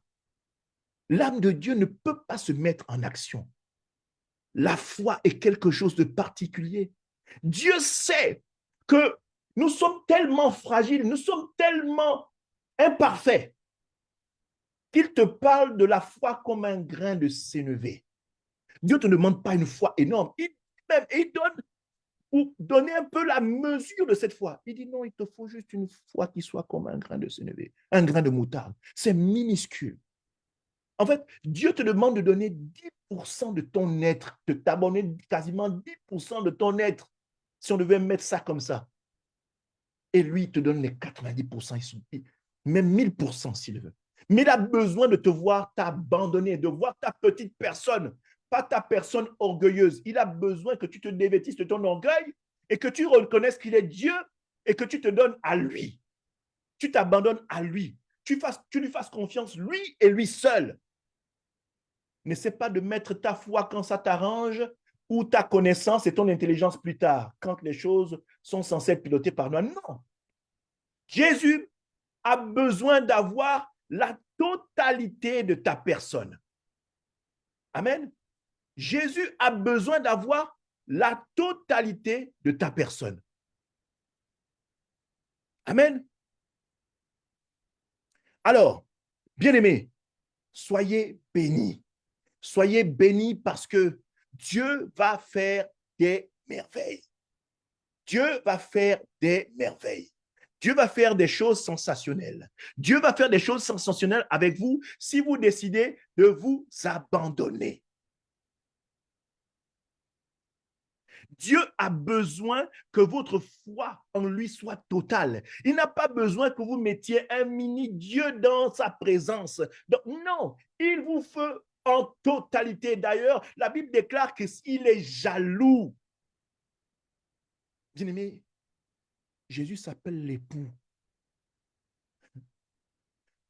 L'âme de Dieu ne peut pas se mettre en action. La foi est quelque chose de particulier. Dieu sait que nous sommes tellement fragiles, nous sommes tellement imparfaits qu'il te parle de la foi comme un grain de sénévé. Dieu ne te demande pas une foi énorme. Il donne, pour donner un peu la mesure de cette foi. Il dit non, il te faut juste une foi qui soit comme un grain de sénévé, un grain de moutarde. C'est minuscule. En fait, Dieu te demande de donner 10% de ton être, de t'abonner quasiment 10% de ton être, si on devait mettre ça comme ça. Et lui, il te donne les 90%, même 1000% s'il veut. Mais il a besoin de te voir t'abandonner, de voir ta petite personne, pas ta personne orgueilleuse. Il a besoin que tu te dévêtisses de ton orgueil et que tu reconnaisses qu'il est Dieu et que tu te donnes à lui. Tu t'abandonnes à lui. Tu lui fasses confiance, lui et lui seul. N'essaie pas de mettre ta foi quand ça t'arrange ou ta connaissance et ton intelligence plus tard, quand les choses sont censées être pilotées par nous. Non. Jésus a besoin d'avoir la totalité de ta personne. Amen. Jésus a besoin d'avoir la totalité de ta personne. Amen. Alors, bien-aimés, soyez bénis. Soyez bénis parce que Dieu va faire des merveilles. Dieu va faire des merveilles. Dieu va faire des choses sensationnelles. Dieu va faire des choses sensationnelles avec vous si vous décidez de vous abandonner. Dieu a besoin que votre foi en lui soit totale. Il n'a pas besoin que vous mettiez un mini-Dieu dans sa présence. Donc, non, il vous fait en totalité. D'ailleurs, la Bible déclare qu'il est jaloux. Bien-aimé, Jésus s'appelle l'époux.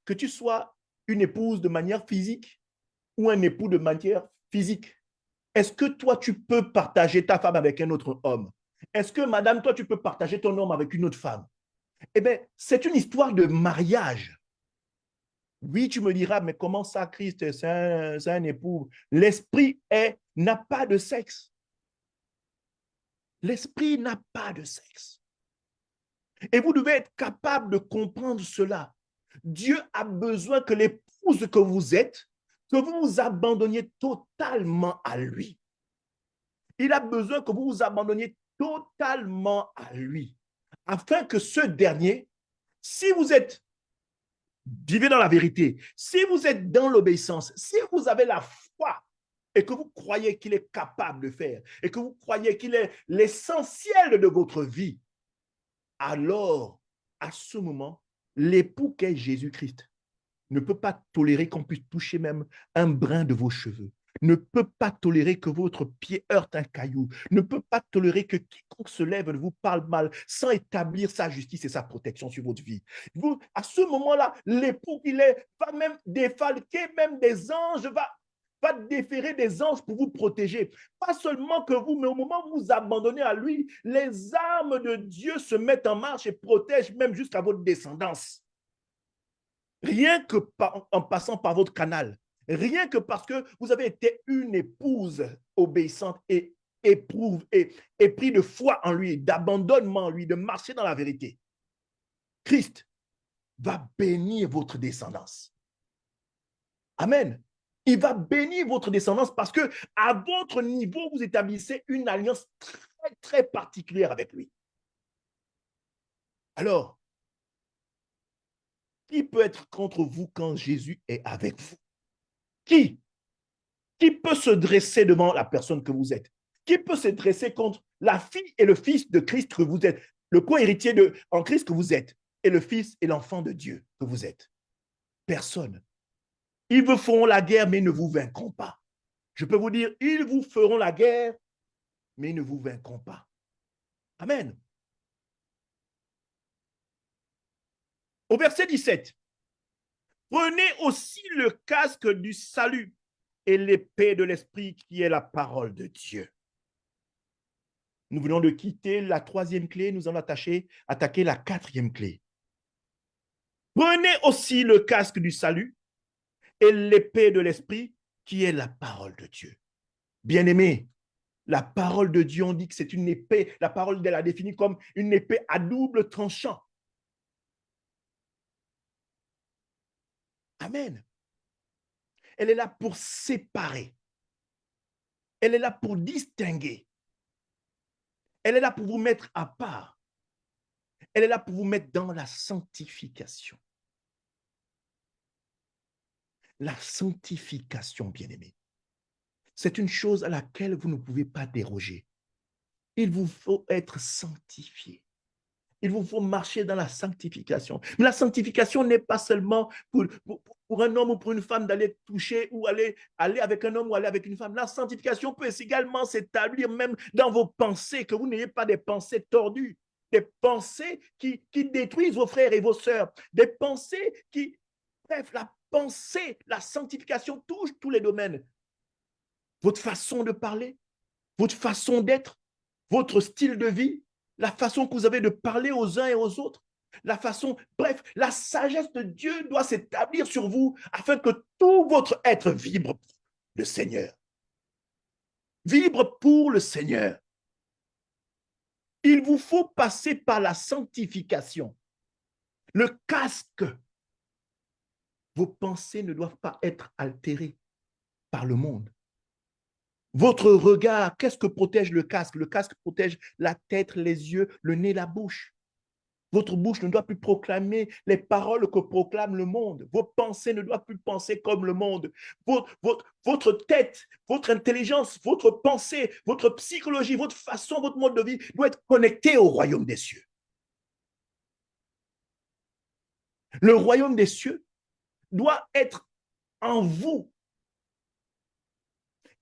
Que tu sois une épouse de manière physique ou un époux de manière physique, est-ce que toi, tu peux partager ta femme avec un autre homme? Est-ce que, madame, toi, tu peux partager ton homme avec une autre femme? Eh bien, c'est une histoire de mariage. Oui, tu me diras, mais comment ça, Christ, c'est un époux? L'esprit n'a pas de sexe. L'esprit n'a pas de sexe. Et vous devez être capable de comprendre cela. Dieu a besoin que l'épouse que vous êtes, que vous vous abandonniez totalement à lui. Il a besoin que vous vous abandonniez totalement à lui, afin que ce dernier, si vous êtes, vivez dans la vérité, si vous êtes dans l'obéissance, si vous avez la foi et que vous croyez qu'il est capable de faire, et que vous croyez qu'il est l'essentiel de votre vie, alors, à ce moment, l'époux qu'est Jésus-Christ ne peut pas tolérer qu'on puisse toucher même un brin de vos cheveux, ne peut pas tolérer que votre pied heurte un caillou, ne peut pas tolérer que quiconque se lève ne vous parle mal sans établir sa justice et sa protection sur votre vie. Vous, à ce moment-là, l'époux qu'il est va même défalquer même des anges, va déférer des anges pour vous protéger. Pas seulement que vous, mais au moment où vous vous abandonnez à lui, les armes de Dieu se mettent en marche et protègent même jusqu'à votre descendance. Rien que en passant par votre canal, rien que parce que vous avez été une épouse obéissante et pris de foi en lui, d'abandonnement en lui, de marcher dans la vérité. Christ va bénir votre descendance. Amen. Il va bénir votre descendance parce que à votre niveau, vous établissez une alliance très, très particulière avec lui. Alors, qui peut être contre vous quand Jésus est avec vous? Qui? Qui peut se dresser devant la personne que vous êtes? Qui peut se dresser contre la fille et le fils de Christ que vous êtes, le co-héritier en Christ que vous êtes, et le fils et l'enfant de Dieu que vous êtes? Personne. Ils vous feront la guerre, mais ils ne vous vaincront pas. Je peux vous dire, ils vous feront la guerre, mais ils ne vous vaincront pas. Amen. Au verset 17, prenez aussi le casque du salut et l'épée de l'esprit qui est la parole de Dieu. Nous venons de quitter la troisième clé, nous allons attaquer la quatrième clé. Prenez aussi le casque du salut et l'épée de l'esprit qui est la parole de Dieu. Bien-aimés, la parole de Dieu, on dit que c'est une épée, la parole de la définit comme une épée à double tranchant. Amen. Elle est là pour séparer. Elle est là pour distinguer. Elle est là pour vous mettre à part. Elle est là pour vous mettre dans la sanctification. La sanctification, bien-aimés, c'est une chose à laquelle vous ne pouvez pas déroger. Il vous faut être sanctifié. Il vous faut marcher dans la sanctification. Mais la sanctification n'est pas seulement pour un homme ou pour une femme d'aller toucher ou aller avec un homme ou aller avec une femme. La sanctification peut également s'établir même dans vos pensées, que vous n'ayez pas des pensées tordues, des pensées qui détruisent vos frères et vos sœurs, des pensées qui... Bref, la pensée, la sanctification touche tous les domaines. Votre façon de parler, votre façon d'être, votre style de vie, la façon que vous avez de parler aux uns et aux autres, la façon, bref, la sagesse de Dieu doit s'établir sur vous afin que tout votre être vibre pour le Seigneur. Vibre pour le Seigneur. Il vous faut passer par la sanctification. Le casque. Vos pensées ne doivent pas être altérées par le monde. Votre regard, qu'est-ce que protège le casque? Le casque protège la tête, les yeux, le nez, la bouche. Votre bouche ne doit plus proclamer les paroles que proclame le monde. Vos pensées ne doivent plus penser comme le monde. Votre tête, votre intelligence, votre pensée, votre psychologie, votre façon, votre mode de vie doit être connecté au royaume des cieux. Le royaume des cieux doit être en vous.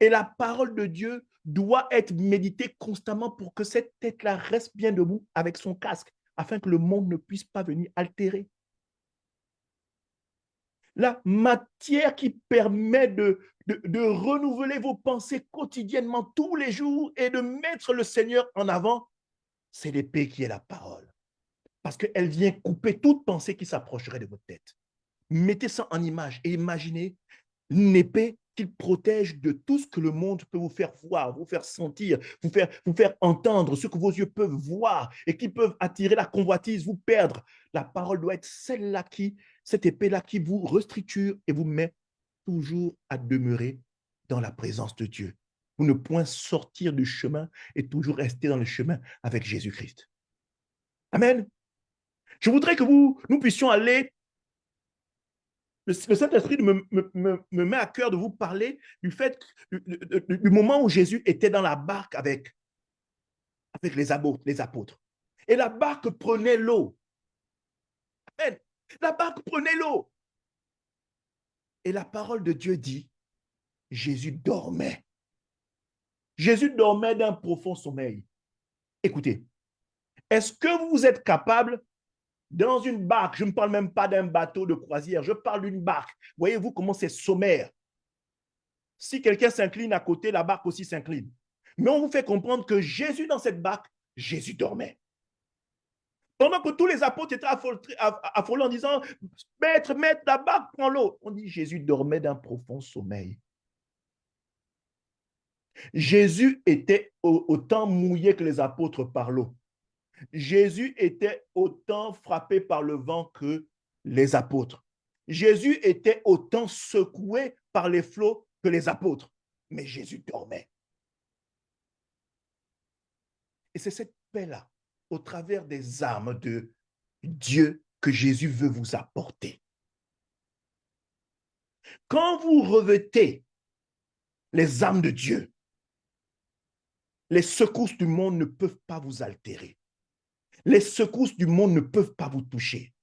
Et la parole de Dieu doit être méditée constamment pour que cette tête-là reste bien debout avec son casque, afin que le monde ne puisse pas venir altérer. La matière qui permet de renouveler vos pensées quotidiennement, tous les jours, et de mettre le Seigneur en avant, c'est l'épée qui est la parole. Parce qu'elle vient couper toute pensée qui s'approcherait de votre tête. Mettez ça en image et imaginez une épée qui protège de tout ce que le monde peut vous faire voir, vous faire sentir, vous faire entendre, ce que vos yeux peuvent voir et qui peuvent attirer la convoitise, vous perdre. La parole doit être celle-là cette épée-là qui vous restructure et vous met toujours à demeurer dans la présence de Dieu. Vous ne pouvez sortir du chemin et toujours rester dans le chemin avec Jésus-Christ. Amen. Je voudrais que nous puissions aller. Le Saint-Esprit me met à cœur de vous parler du fait, du moment où Jésus était dans la barque avec les apôtres. Et la barque prenait l'eau. La barque prenait l'eau. Et la parole de Dieu dit, Jésus dormait. Jésus dormait d'un profond sommeil. Écoutez, est-ce que vous êtes capable dans une barque, je ne parle même pas d'un bateau de croisière, je parle d'une barque. Voyez-vous comment c'est sommaire. Si quelqu'un s'incline à côté, la barque aussi s'incline. Mais on vous fait comprendre que Jésus, dans cette barque, Jésus dormait. Pendant que tous les apôtres étaient affolés en disant, maître, la barque prend l'eau. On dit, Jésus dormait d'un profond sommeil. Jésus était autant mouillé que les apôtres par l'eau. Jésus était autant frappé par le vent que les apôtres. Jésus était autant secoué par les flots que les apôtres. Mais Jésus dormait. Et c'est cette paix-là, au travers des armes de Dieu, que Jésus veut vous apporter. Quand vous revêtez les armes de Dieu, les secousses du monde ne peuvent pas vous altérer. Les secousses du monde ne peuvent pas vous toucher.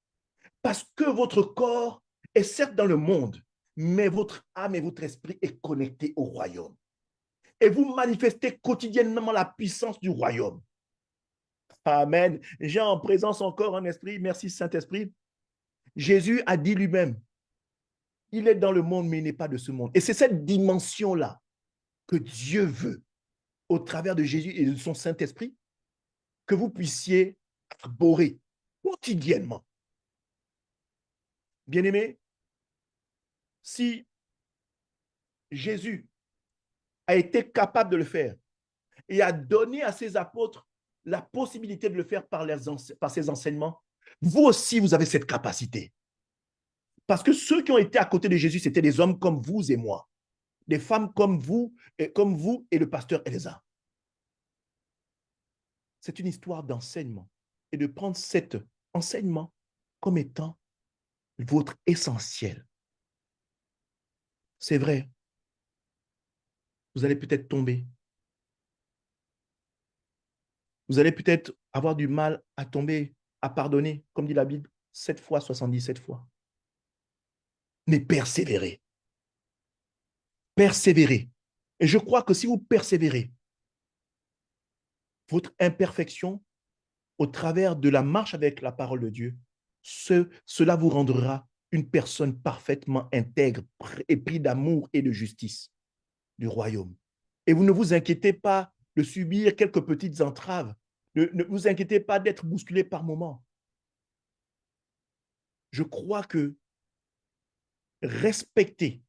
Parce que votre corps est certes dans le monde, mais votre âme et votre esprit est connecté au royaume. Et vous manifestez quotidiennement la puissance du royaume. Amen. J'ai en présence encore un esprit, merci Saint-Esprit. Jésus a dit lui-même, il est dans le monde, mais il n'est pas de ce monde. Et c'est cette dimension-là que Dieu veut, au travers de Jésus et de son Saint-Esprit, que vous puissiez arborer quotidiennement. Bien-aimés, si Jésus a été capable de le faire et a donné à ses apôtres la possibilité de le faire par ses enseignements, vous aussi, vous avez cette capacité. Parce que ceux qui ont été à côté de Jésus, c'était des hommes comme vous et moi, des femmes comme vous et le pasteur Elsa. C'est une histoire d'enseignement et de prendre cet enseignement comme étant votre essentiel. C'est vrai, vous allez peut-être tomber. Vous allez peut-être avoir du mal à tomber, à pardonner, comme dit la Bible, 7 fois, 77 fois. Mais persévérez. Persévérez. Et je crois que si vous persévérez, votre imperfection, au travers de la marche avec la parole de Dieu, cela vous rendra une personne parfaitement intègre, épris d'amour et de justice du royaume. Et vous ne vous inquiétez pas de subir quelques petites entraves. Ne vous inquiétez pas d'être bousculé par moments. Je crois que respecter,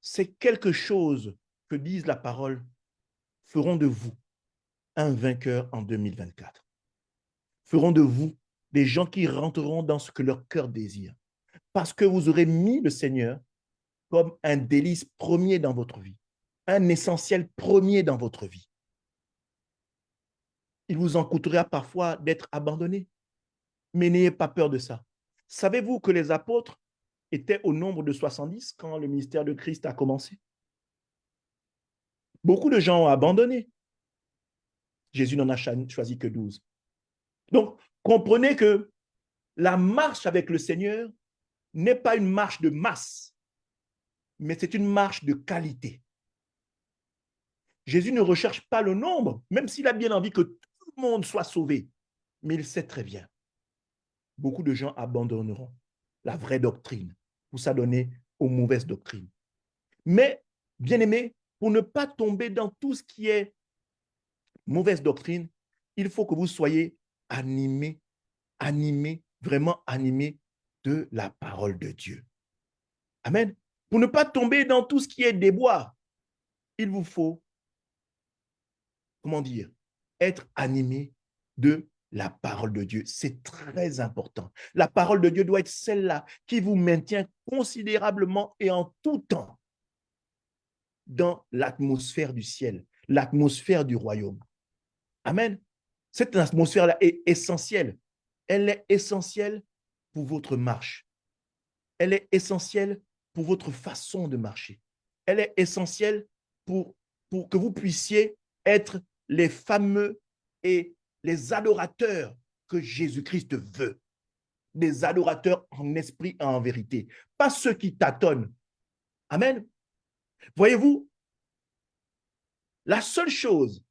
c'est quelque chose que disent la parole, feront de vous un vainqueur en 2024. Feront de vous des gens qui rentreront dans ce que leur cœur désire. Parce que vous aurez mis le Seigneur comme un délice premier dans votre vie, un essentiel premier dans votre vie. Il vous en coûtera parfois d'être abandonné. Mais n'ayez pas peur de ça. Savez-vous que les apôtres étaient au nombre de 70 quand le ministère de Christ a commencé? Beaucoup de gens ont abandonné. Jésus n'en a choisi que 12. Donc, comprenez que la marche avec le Seigneur n'est pas une marche de masse, mais c'est une marche de qualité. Jésus ne recherche pas le nombre, même s'il a bien envie que tout le monde soit sauvé. Mais il sait très bien, beaucoup de gens abandonneront la vraie doctrine pour s'adonner aux mauvaises doctrines. Mais, bien-aimés, pour ne pas tomber dans tout ce qui est mauvaise doctrine, il faut que vous soyez animés, vraiment animés de la parole de Dieu. Amen. Pour ne pas tomber dans tout ce qui est déboire, il vous faut, comment dire, être animé de la parole de Dieu. C'est très important. La parole de Dieu doit être celle-là qui vous maintient considérablement et en tout temps dans l'atmosphère du ciel, l'atmosphère du royaume. Amen. Cette atmosphère-là est essentielle. Elle est essentielle pour votre marche. Elle est essentielle pour votre façon de marcher. Elle est essentielle pour que vous puissiez être les fameux et les adorateurs que Jésus-Christ veut. Des adorateurs en esprit et en vérité. Pas ceux qui tâtonnent. Amen. Voyez-vous, la seule chose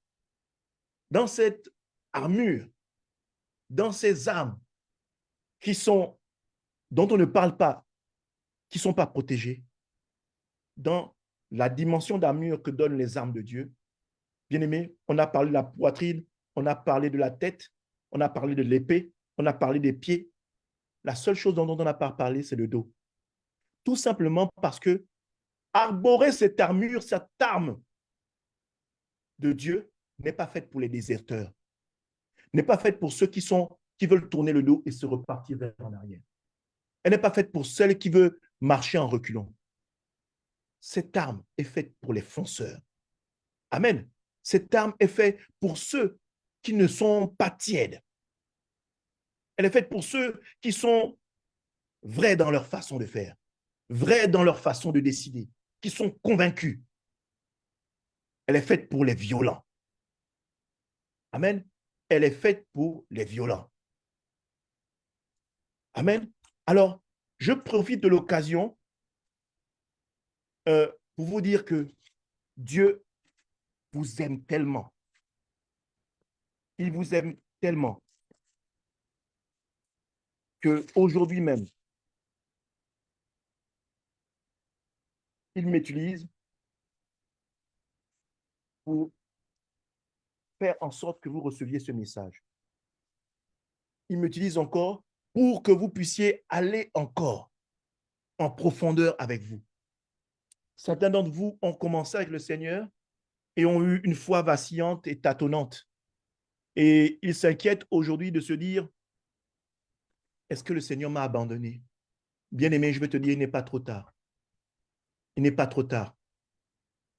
dans cette armure, dans ces armes dont on ne parle pas, qui ne sont pas protégées, dans la dimension d'armure que donnent les armes de Dieu, bien aimé, on a parlé de la poitrine, on a parlé de la tête, on a parlé de l'épée, on a parlé des pieds. La seule chose dont on n'a pas parlé, c'est le dos. Tout simplement parce que arborer cette armure, cette arme de Dieu n'est pas faite pour les déserteurs, n'est pas faite pour ceux qui veulent tourner le dos et se repartir vers en arrière. Elle n'est pas faite pour celles qui veulent marcher en reculant. Cette arme est faite pour les fonceurs. Amen. Cette arme est faite pour ceux qui ne sont pas tièdes. Elle est faite pour ceux qui sont vrais dans leur façon de faire, vrais dans leur façon de décider, qui sont convaincus. Elle est faite pour les violents. Amen. Elle est faite pour les violents. Amen. Alors, je profite de l'occasion pour vous dire que Dieu vous aime tellement. Il vous aime tellement qu'aujourd'hui même, il m'utilise pour faire en sorte que vous receviez ce message. Il m'utilise encore pour que vous puissiez aller encore en profondeur avec vous. Certains d'entre vous ont commencé avec le Seigneur et ont eu une foi vacillante et tâtonnante. Et ils s'inquiètent aujourd'hui de se dire, est-ce que le Seigneur m'a abandonné? Bien-aimé, je vais te dire, il n'est pas trop tard. Il n'est pas trop tard.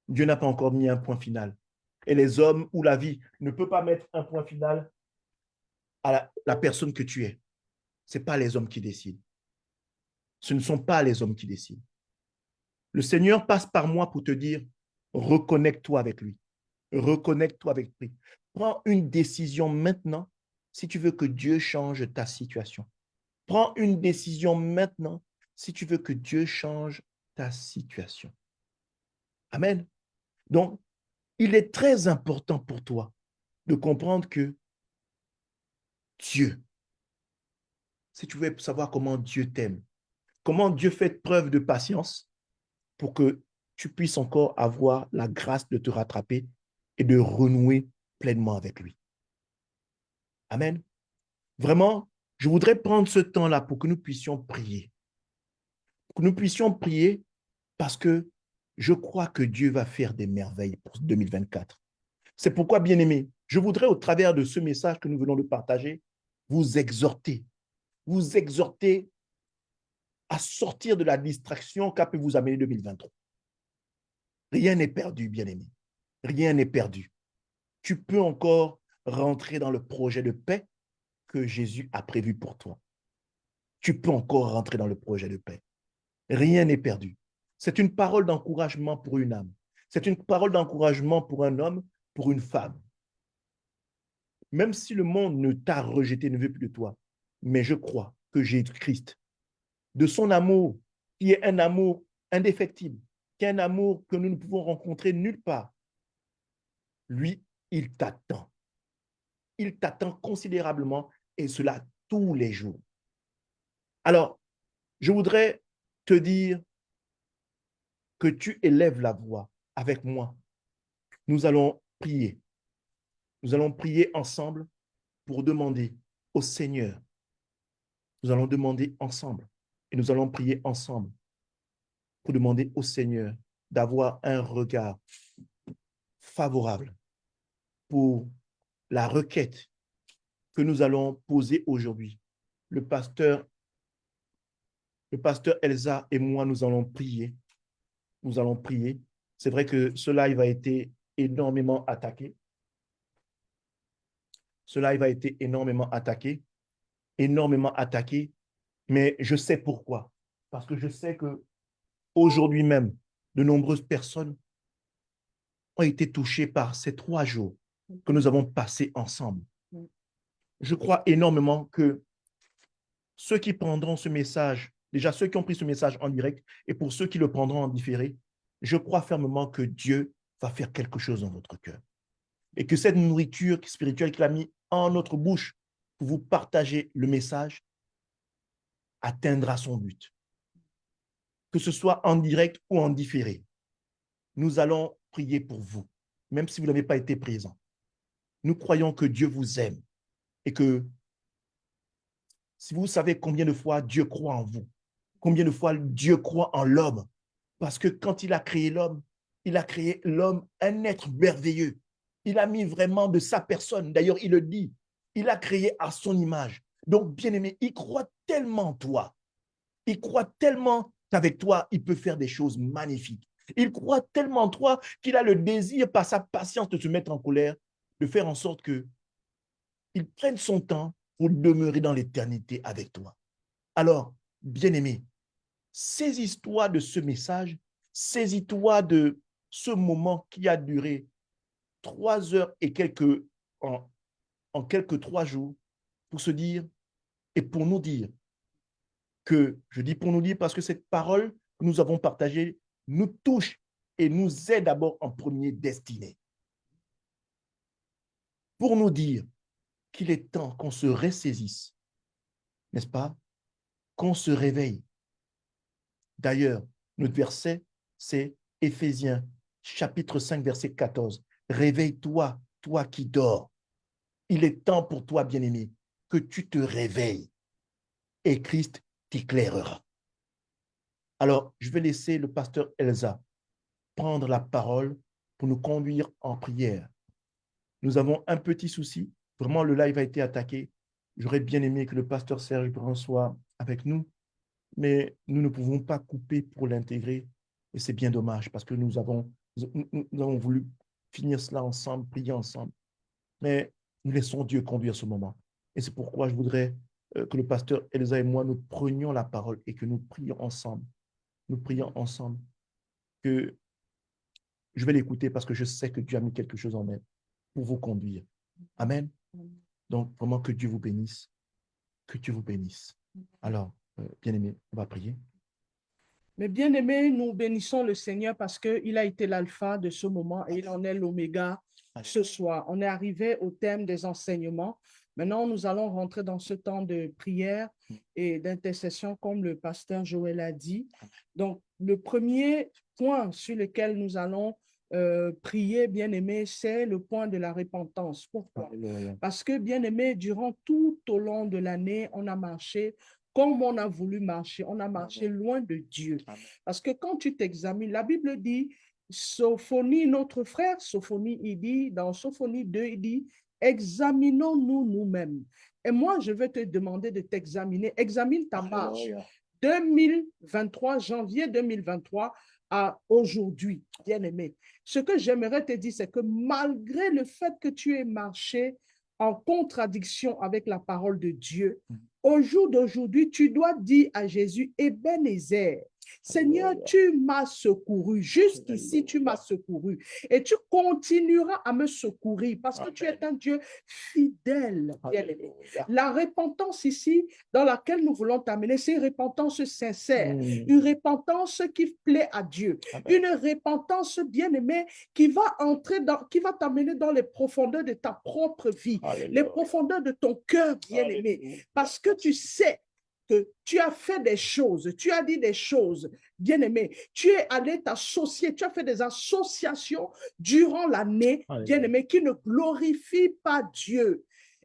Dieu n'a pas encore mis un point final. Et les hommes ou la vie ne peut pas mettre un point final à la personne que tu es. Ce n'est pas les hommes qui décident. Ce ne sont pas les hommes qui décident. Le Seigneur passe par moi pour te dire, reconnecte-toi avec lui. Reconnecte-toi avec lui. Prends une décision maintenant si tu veux que Dieu change ta situation. Prends une décision maintenant si tu veux que Dieu change ta situation. Amen. Donc, il est très important pour toi de comprendre que Dieu, si tu veux savoir comment Dieu t'aime, comment Dieu fait preuve de patience pour que tu puisses encore avoir la grâce de te rattraper et de renouer pleinement avec lui. Amen. Vraiment, je voudrais prendre ce temps-là pour que nous puissions prier. Pour que nous puissions prier parce que je crois que Dieu va faire des merveilles pour 2024. C'est pourquoi, bien-aimés, je voudrais, au travers de ce message que nous venons de partager, vous exhorter à sortir de la distraction qu'a pu vous amener 2023. Rien n'est perdu, bien-aimé. Rien n'est perdu. Tu peux encore rentrer dans le projet de paix que Jésus a prévu pour toi. Tu peux encore rentrer dans le projet de paix. Rien n'est perdu. C'est une parole d'encouragement pour une âme. C'est une parole d'encouragement pour un homme, pour une femme. Même si le monde ne t'a rejeté, ne veut plus de toi, mais je crois que Jésus-Christ, de son amour, qui est un amour indéfectible, qui est un amour que nous ne pouvons rencontrer nulle part, lui, il t'attend. Il t'attend considérablement et cela tous les jours. Alors, je voudrais te dire que tu élèves la voix avec moi. Nous allons prier. Nous allons prier ensemble pour demander au Seigneur. Nous allons demander ensemble et nous allons prier ensemble pour demander au Seigneur d'avoir un regard favorable pour la requête que nous allons poser aujourd'hui. Le pasteur Elsa et moi, nous allons prier. Nous allons prier. C'est vrai que ce live a été énormément attaqué. Ce live a été énormément attaqué, mais je sais pourquoi. Parce que je sais que aujourd'hui même, de nombreuses personnes ont été touchées par ces 3 jours que nous avons passés ensemble. Je crois énormément que ceux qui prendront ce message, déjà ceux qui ont pris ce message en direct, et pour ceux qui le prendront en différé, je crois fermement que Dieu va faire quelque chose dans votre cœur. Et que cette nourriture spirituelle qu'il a mis en notre bouche pour vous partager le message atteindra son but. Que ce soit en direct ou en différé. Nous allons prier pour vous, même si vous n'avez pas été présent. Nous croyons que Dieu vous aime et que si vous savez combien de fois Dieu croit en vous, combien de fois Dieu croit en l'homme, parce que quand il a créé l'homme, il a créé l'homme un être merveilleux. Il a mis vraiment de sa personne. D'ailleurs, il le dit, il a créé à son image. Donc, bien-aimé, il croit tellement en toi. Il croit tellement qu'avec toi, il peut faire des choses magnifiques. Il croit tellement en toi qu'il a le désir, par sa patience, de se mettre en colère, de faire en sorte qu'il prenne son temps pour demeurer dans l'éternité avec toi. Alors, bien-aimé, saisis-toi de ce message, saisis-toi de ce moment qui a duré 3 heures et quelques, en quelques 3 jours, pour se dire et pour nous dire que, je dis pour nous dire parce que cette parole que nous avons partagée nous touche et nous est d'abord en premier destinée. Pour nous dire qu'il est temps qu'on se ressaisisse, n'est-ce pas? Qu'on se réveille. D'ailleurs, notre verset, c'est Éphésiens, chapitre 5, verset 14. Réveille-toi, toi qui dors. Il est temps pour toi, bien-aimé, que tu te réveilles et Christ t'éclairera. Alors, je vais laisser le pasteur Elsa prendre la parole pour nous conduire en prière. Nous avons un petit souci. Vraiment, le live a été attaqué. J'aurais bien aimé que le pasteur Serge Brun soit avec nous, mais nous ne pouvons pas couper pour l'intégrer. Et c'est bien dommage parce que nous avons voulu finir cela ensemble, prier ensemble. Mais nous laissons Dieu conduire ce moment. Et c'est pourquoi je voudrais que le pasteur Elsa et moi, nous prenions la parole et que nous prions ensemble. Nous prions ensemble. Que je vais l'écouter parce que je sais que Dieu a mis quelque chose en elle pour vous conduire. Amen. Donc, vraiment que Dieu vous bénisse. Que Dieu vous bénisse. Alors, bien-aimés, on va prier. Mais bien-aimés, nous bénissons le Seigneur parce qu'il a été l'alpha de ce moment et il en est l'oméga ce soir. On est arrivé au thème des enseignements. Maintenant, nous allons rentrer dans ce temps de prière et d'intercession, comme le pasteur Joël a dit. Donc, le premier point sur lequel nous allons prier, bien-aimé, c'est le point de la repentance. Pourquoi? Parce que, bien-aimé, durant tout au long de l'année, on a marché comme on a voulu marcher. On a marché loin de Dieu. Parce que quand tu t'examines, la Bible dit, Sophonie, notre frère, Sophonie, il dit, dans Sophonie 2, il dit, examinons-nous nous-mêmes. Et moi, je vais te demander de t'examiner. Examine ta marche. 2023, janvier 2023 à aujourd'hui, bien-aimé. Ce que j'aimerais te dire, c'est que malgré le fait que tu aies marché en contradiction avec la parole de Dieu, au jour d'aujourd'hui, tu dois dire à Jésus, Ebenezer, Seigneur, tu m'as secouru. Jusqu'ici, tu m'as secouru. Et tu continueras à me secourir parce que tu es un Dieu fidèle, bien-aimé. La repentance ici, dans laquelle nous voulons t'amener, c'est une repentance sincère, une repentance qui plaît à Dieu, une repentance, bien-aimé, qui va t'amener dans les profondeurs de ta propre vie, les profondeurs de ton cœur, bien-aimé, parce que tu sais que tu as fait des choses, tu as dit des choses, bien-aimé, tu es allé t'associer, tu as fait des associations durant l'année, bien-aimé, qui ne glorifient pas Dieu.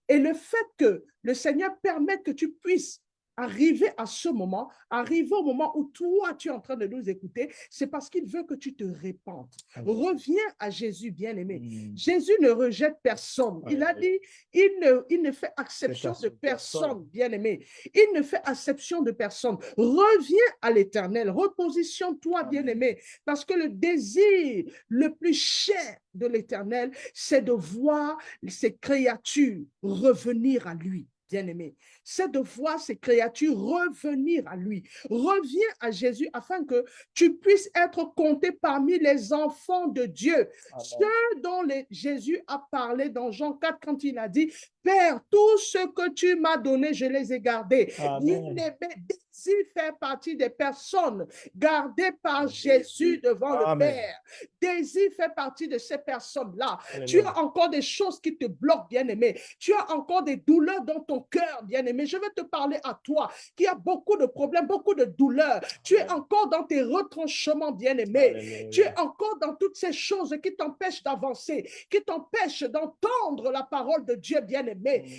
Et le fait que le Seigneur permette que tu puisses arriver à ce moment, arriver au moment où toi, tu es en train de nous écouter, c'est parce qu'il veut que tu te répandes. Reviens à Jésus, bien-aimé. Jésus ne rejette personne. Il a dit, il ne fait exception de personne, bien-aimé. Il ne fait exception de personne. Reviens à l'Éternel. Repositionne-toi, bien-aimé, parce que le désir le plus cher de l'Éternel, c'est de voir ses créatures revenir à lui. Bien-aimé, c'est de voir ces créatures revenir à lui. Reviens à Jésus afin que tu puisses être compté parmi les enfants de Dieu. Ceux dont Jésus a parlé dans Jean 4 quand il a dit, Père, tout ce que tu m'as donné, je les ai gardés. Désir faire partie des personnes gardées par Jésus devant le Père. Désir fait partie de ces personnes-là. Tu as encore des choses qui te bloquent, bien-aimé. Tu as encore des douleurs dans ton cœur, bien-aimé. Je vais te parler à toi qui a beaucoup de problèmes, beaucoup de douleurs. Tu es encore dans tes retranchements, bien-aimé. Tu es encore dans toutes ces choses qui t'empêchent d'avancer, qui t'empêchent d'entendre la parole de Dieu, bien-aimé.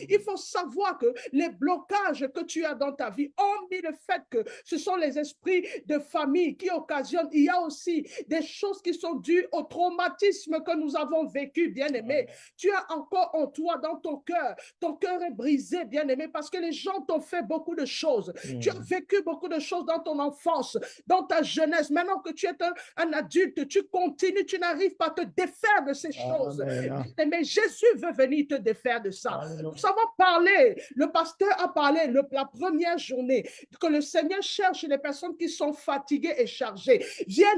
Il faut savoir que les blocages que tu as dans ta vie, hormis le fait que ce sont les esprits de famille qui occasionnent, il y a aussi des choses qui sont dues au traumatisme que nous avons vécu, bien-aimé. Tu as encore en toi, dans ton cœur est brisé, bien-aimé, parce que les gens t'ont fait beaucoup de choses. Tu as vécu beaucoup de choses dans ton enfance, dans ta jeunesse. Maintenant que tu es un adulte, tu continues, tu n'arrives pas à te défaire de ces choses. Mais Jésus veut venir te défaire de ça. Nous avons parlé, le pasteur a parlé la première journée que le Seigneur cherche les personnes qui sont fatiguées et chargées. Viens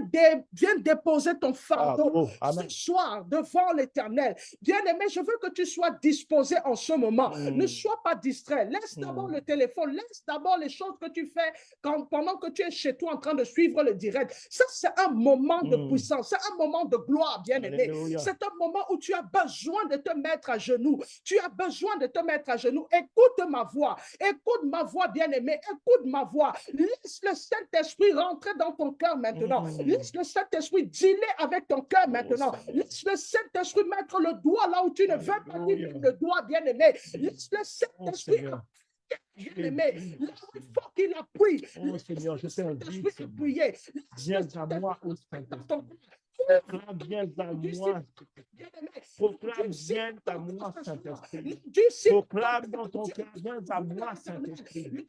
déposer ton fardeau ce soir devant l'Éternel. Bien-aimé, je veux que tu sois disposé en ce moment. Ne sois pas distrait. Laisse d'abord le téléphone, laisse d'abord les choses que tu fais pendant que tu es chez toi en train de suivre le direct. Ça, c'est un moment de puissance, c'est un moment de gloire, bien-aimé. C'est un moment où tu as besoin de te mettre à genoux. Tu as besoin de te mettre à genoux. Écoute ma voix, bien-aimé. Écoute ma voix. Laisse le Saint-Esprit rentrer dans ton cœur maintenant. Laisse le Saint-Esprit dealer avec ton cœur maintenant. Laisse le Saint-Esprit mettre le doigt là où tu ne veux pas dire le doigt, bien-aimé. Laisse le Saint-Esprit bien-aimé, là où il faut qu'il appuie. Oh Seigneur, je t'invite. Appuyer. Viens à moi au Saint-Esprit. Proclame, viens à moi. Proclame, viens à moi, Saint-Esprit. Proclame dans ton cœur, viens à moi, Saint-Esprit.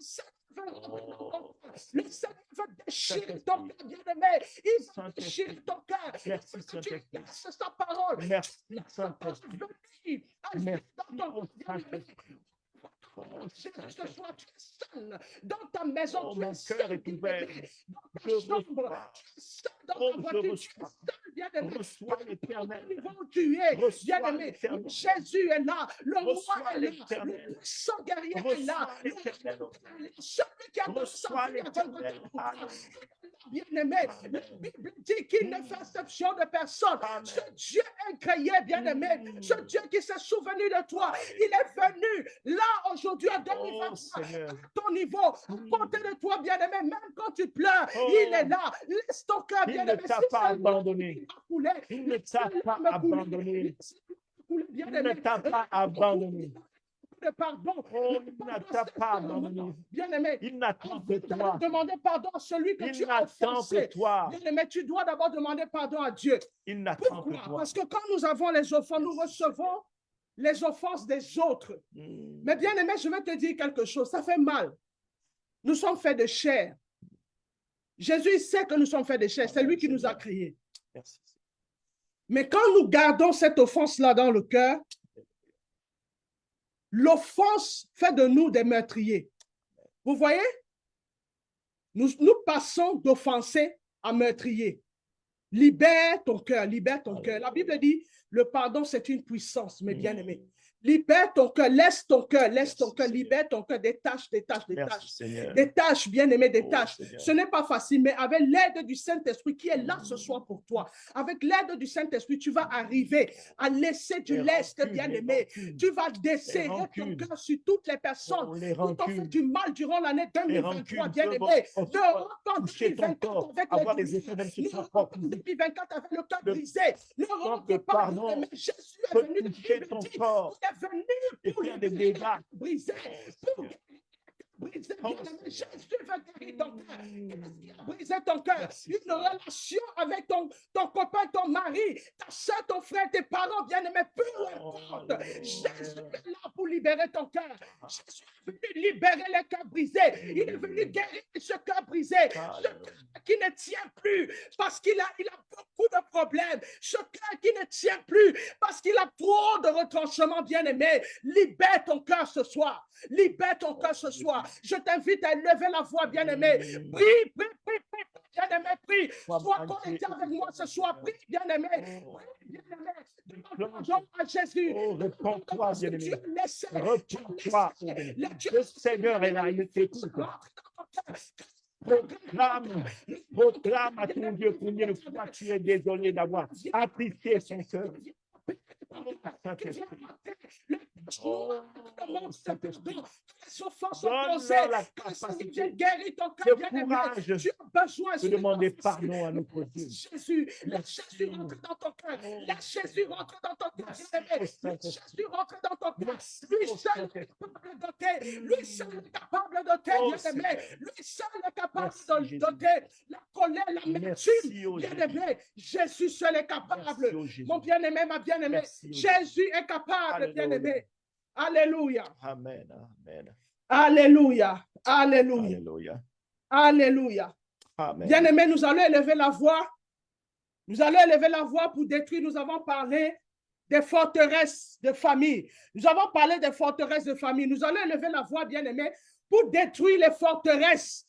Le Seigneur veut déchirer ton cœur, bien-aimé. Il veut déchirer ton cœur. Merci, Saint-Esprit. C'est sa parole. Merci, Saint-Esprit. Merci, Saint-Esprit. Que ce soit seul dans ta maison, mon cœur est ouvert. Je reçois. Reçois l'Éternel. Bien-aimé, Jésus est là. Le roi est là. Le sang guerrier est là. Celui qui a de sa vie bien-aimé, la Bible dit qu'il ne fait exception de personne. Ce Dieu incroyé, bien-aimé, ce Dieu qui s'est souvenu de toi, il est venu là aujourd'hui à 2023 à ton niveau, à côté de toi, bien-aimé, même quand tu pleures, il est là. Laisse ton cœur, bien-aimé. Il ne t'a pas abandonné. Il ne t'a pas abandonné. Il ne t'a pas abandonné. Pardon. Oh, il ne t'a pas abandonné. Bien-aimé, il n'attend que toi. Demander pardon à celui que tu as offensé. Bien-aimé, tu dois d'abord demander pardon à Dieu. Il n'attend que toi. Parce que quand nous avons les offenses, nous recevons les offenses des autres. Mais bien-aimé, je vais te dire quelque chose, ça fait mal. Nous sommes faits de chair. Jésus sait que nous sommes faits de chair, c'est lui qui nous a créés. Merci. Mais quand nous gardons cette offense-là dans le cœur, Mais quand nous gardons cette offense-là dans le cœur, bien-aimé, je vais te dire quelque chose, ça fait mal. Nous sommes faits de chair. Jésus sait que nous sommes faits de chair, c'est lui qui nous a créés. Merci. Mais quand nous gardons cette offense-là dans le cœur, l'offense fait de nous des meurtriers. Vous voyez? Nous passons d'offensés à meurtriers. Libère ton cœur, libère ton cœur. La Bible dit, le pardon, c'est une puissance, mes bien-aimés. Libère ton cœur, laisse ton cœur, libère ton cœur, détache. Des tâches, bien-aimés, des tâches. Ce n'est pas facile, mais avec l'aide du Saint-Esprit qui est là ce soir pour toi, avec l'aide du Saint-Esprit, tu vas arriver à laisser du lest, bien-aimé. Tu vas desserrer ton cœur sur toutes les personnes qui t'ont fait du mal durant l'année 2023, bien-aimé. Ne rentre en 2024 avec les effets depuis 2024 avec le cœur brisé. Ne rentre pas, bien-aimé. Jésus est venu toucher ton corps. est venu pour faire des dégâts. briser. Jésus va guérir ton cœur. Briser ton cœur. Une relation avec ton copain, ton mari, ta soeur, ton frère, tes parents, bien-aimés, peu importe. Jésus est là pour libérer ton cœur. Jésus est venu libérer les cœurs brisés. Il est venu guérir ce cœur brisé. Ce cœur qui ne tient plus parce qu'il a beaucoup de problèmes. Ce cœur qui ne tient plus parce qu'il a trop de retranchements, bien-aimés. Libère ton cœur ce soir. Libère ton cœur ce soir. Je t'invite à lever la voix, bien-aimé. Prie, bien-aimé, prie. Sois connecté avec moi ce soir. Prie, bien-aimé. Bien-aimé. Demande à Jésus. Réponds-toi, bien-aimé. Réponds-toi. Le Seigneur est là, il t'écoute. Proclame à ton Dieu combien de fois tu es désolé d'avoir attristé son cœur. Guéris ton cœur, bien-aimé. Tu as besoin de demander pardon à notre Dieu. Jésus, laisse Jésus rentrer dans ton cœur. Laisse Jésus rentrer dans ton cœur, bien-aimé. Laisse Jésus rentrer dans ton cœur. Lui seul est capable de doter. Lui seul est capable de doter, bien-aimé. Lui seul est capable de doter la colère, l'amertume, bien-aimé. Jésus seul est capable. Mon bien-aimé, ma bien-aimée. Jésus est capable, bien-aimé. Alléluia. Amen. Amen. Alléluia. Alléluia. Alléluia. Alléluia. Amen. Bien-aimés, nous allons élever la voix. Nous allons élever la voix pour détruire. Nous avons parlé des forteresses de famille. Nous avons parlé des forteresses de famille. Nous allons élever la voix, bien-aimés, pour détruire les forteresses,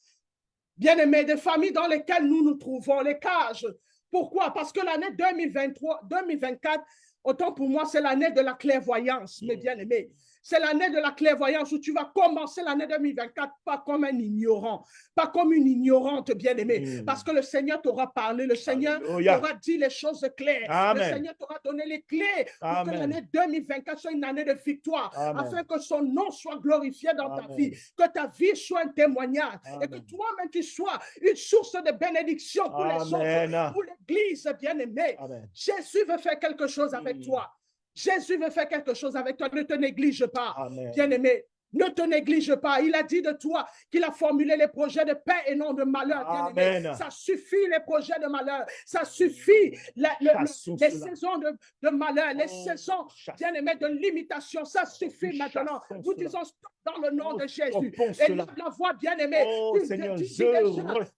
bien-aimés, des familles dans lesquelles nous nous trouvons, les cages. Pourquoi? Parce que l'année 2024, autant pour moi, c'est l'année de la clairvoyance, mes bien-aimés. C'est l'année de la clairvoyance où tu vas commencer l'année 2024 pas comme un ignorant, pas comme une ignorante, bien-aimée, parce que le Seigneur t'aura parlé, le Seigneur t'aura dit les choses claires, Amen. le Seigneur t'aura donné les clés pour Amen. que l'année 2024 soit une année de victoire, Amen. afin que son nom soit glorifié dans ta Amen. vie, que ta vie soit un témoignage et que Amen. toi-même tu sois une source de bénédiction pour les Amen. autres, pour l'Église, bien-aimée. Amen. Jésus veut faire quelque chose avec toi. Jésus veut faire quelque chose avec toi. Ne te néglige pas, Amen. bien-aimé. Ne te néglige pas. Il a dit de toi qu'il a formulé les projets de paix et non de malheur. Bien-aimé. Amen. Ça suffit les projets de malheur. Ça suffit les saisons de malheur, les saisons, bien-aimé, de limitation. Ça suffit maintenant. Nous disons stop dans le nom de Jésus. Et la voix, bien-aimée. Oh Seigneur,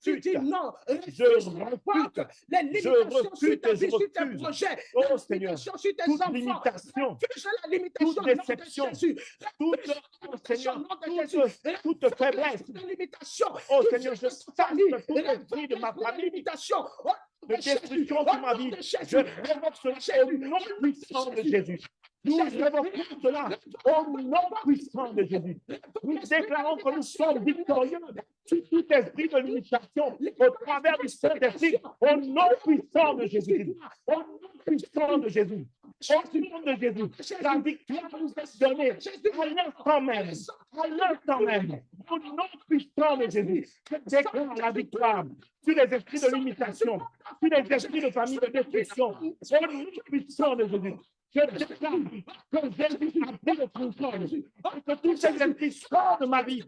tu dis non. Je refute. Les limitations sur ta vie, sur tes refuse. projets. Oh Seigneur, Sur tes toute enfants. limitation, Refuse la limitation toute au nom de déception, Jésus. toute, oh Seigneur, toute faiblesse. Limitation. Oh Seigneur, je chasse tout esprit de ma famille, Limitation. de destruction de ma vie. Je révoque cela au nom puissant de Jésus. Nous révoquons cela au nom puissant de Jésus. Nous déclarons que nous sommes victorieux sur tout esprit de limitation au travers du Saint-Esprit au nom puissant de Jésus. Au nom puissant de Jésus. Au nom de Jésus. La victoire nous est donnée à l'instant même. À l'instant même. Au nom puissant de Jésus. Je déclare la victoire sur les esprits de limitation, sur les esprits de famille de destruction. Au nom puissant de Jésus. Je déclare que Jésus a pris le contrôle, que tous ces esprits sortent de ma vie,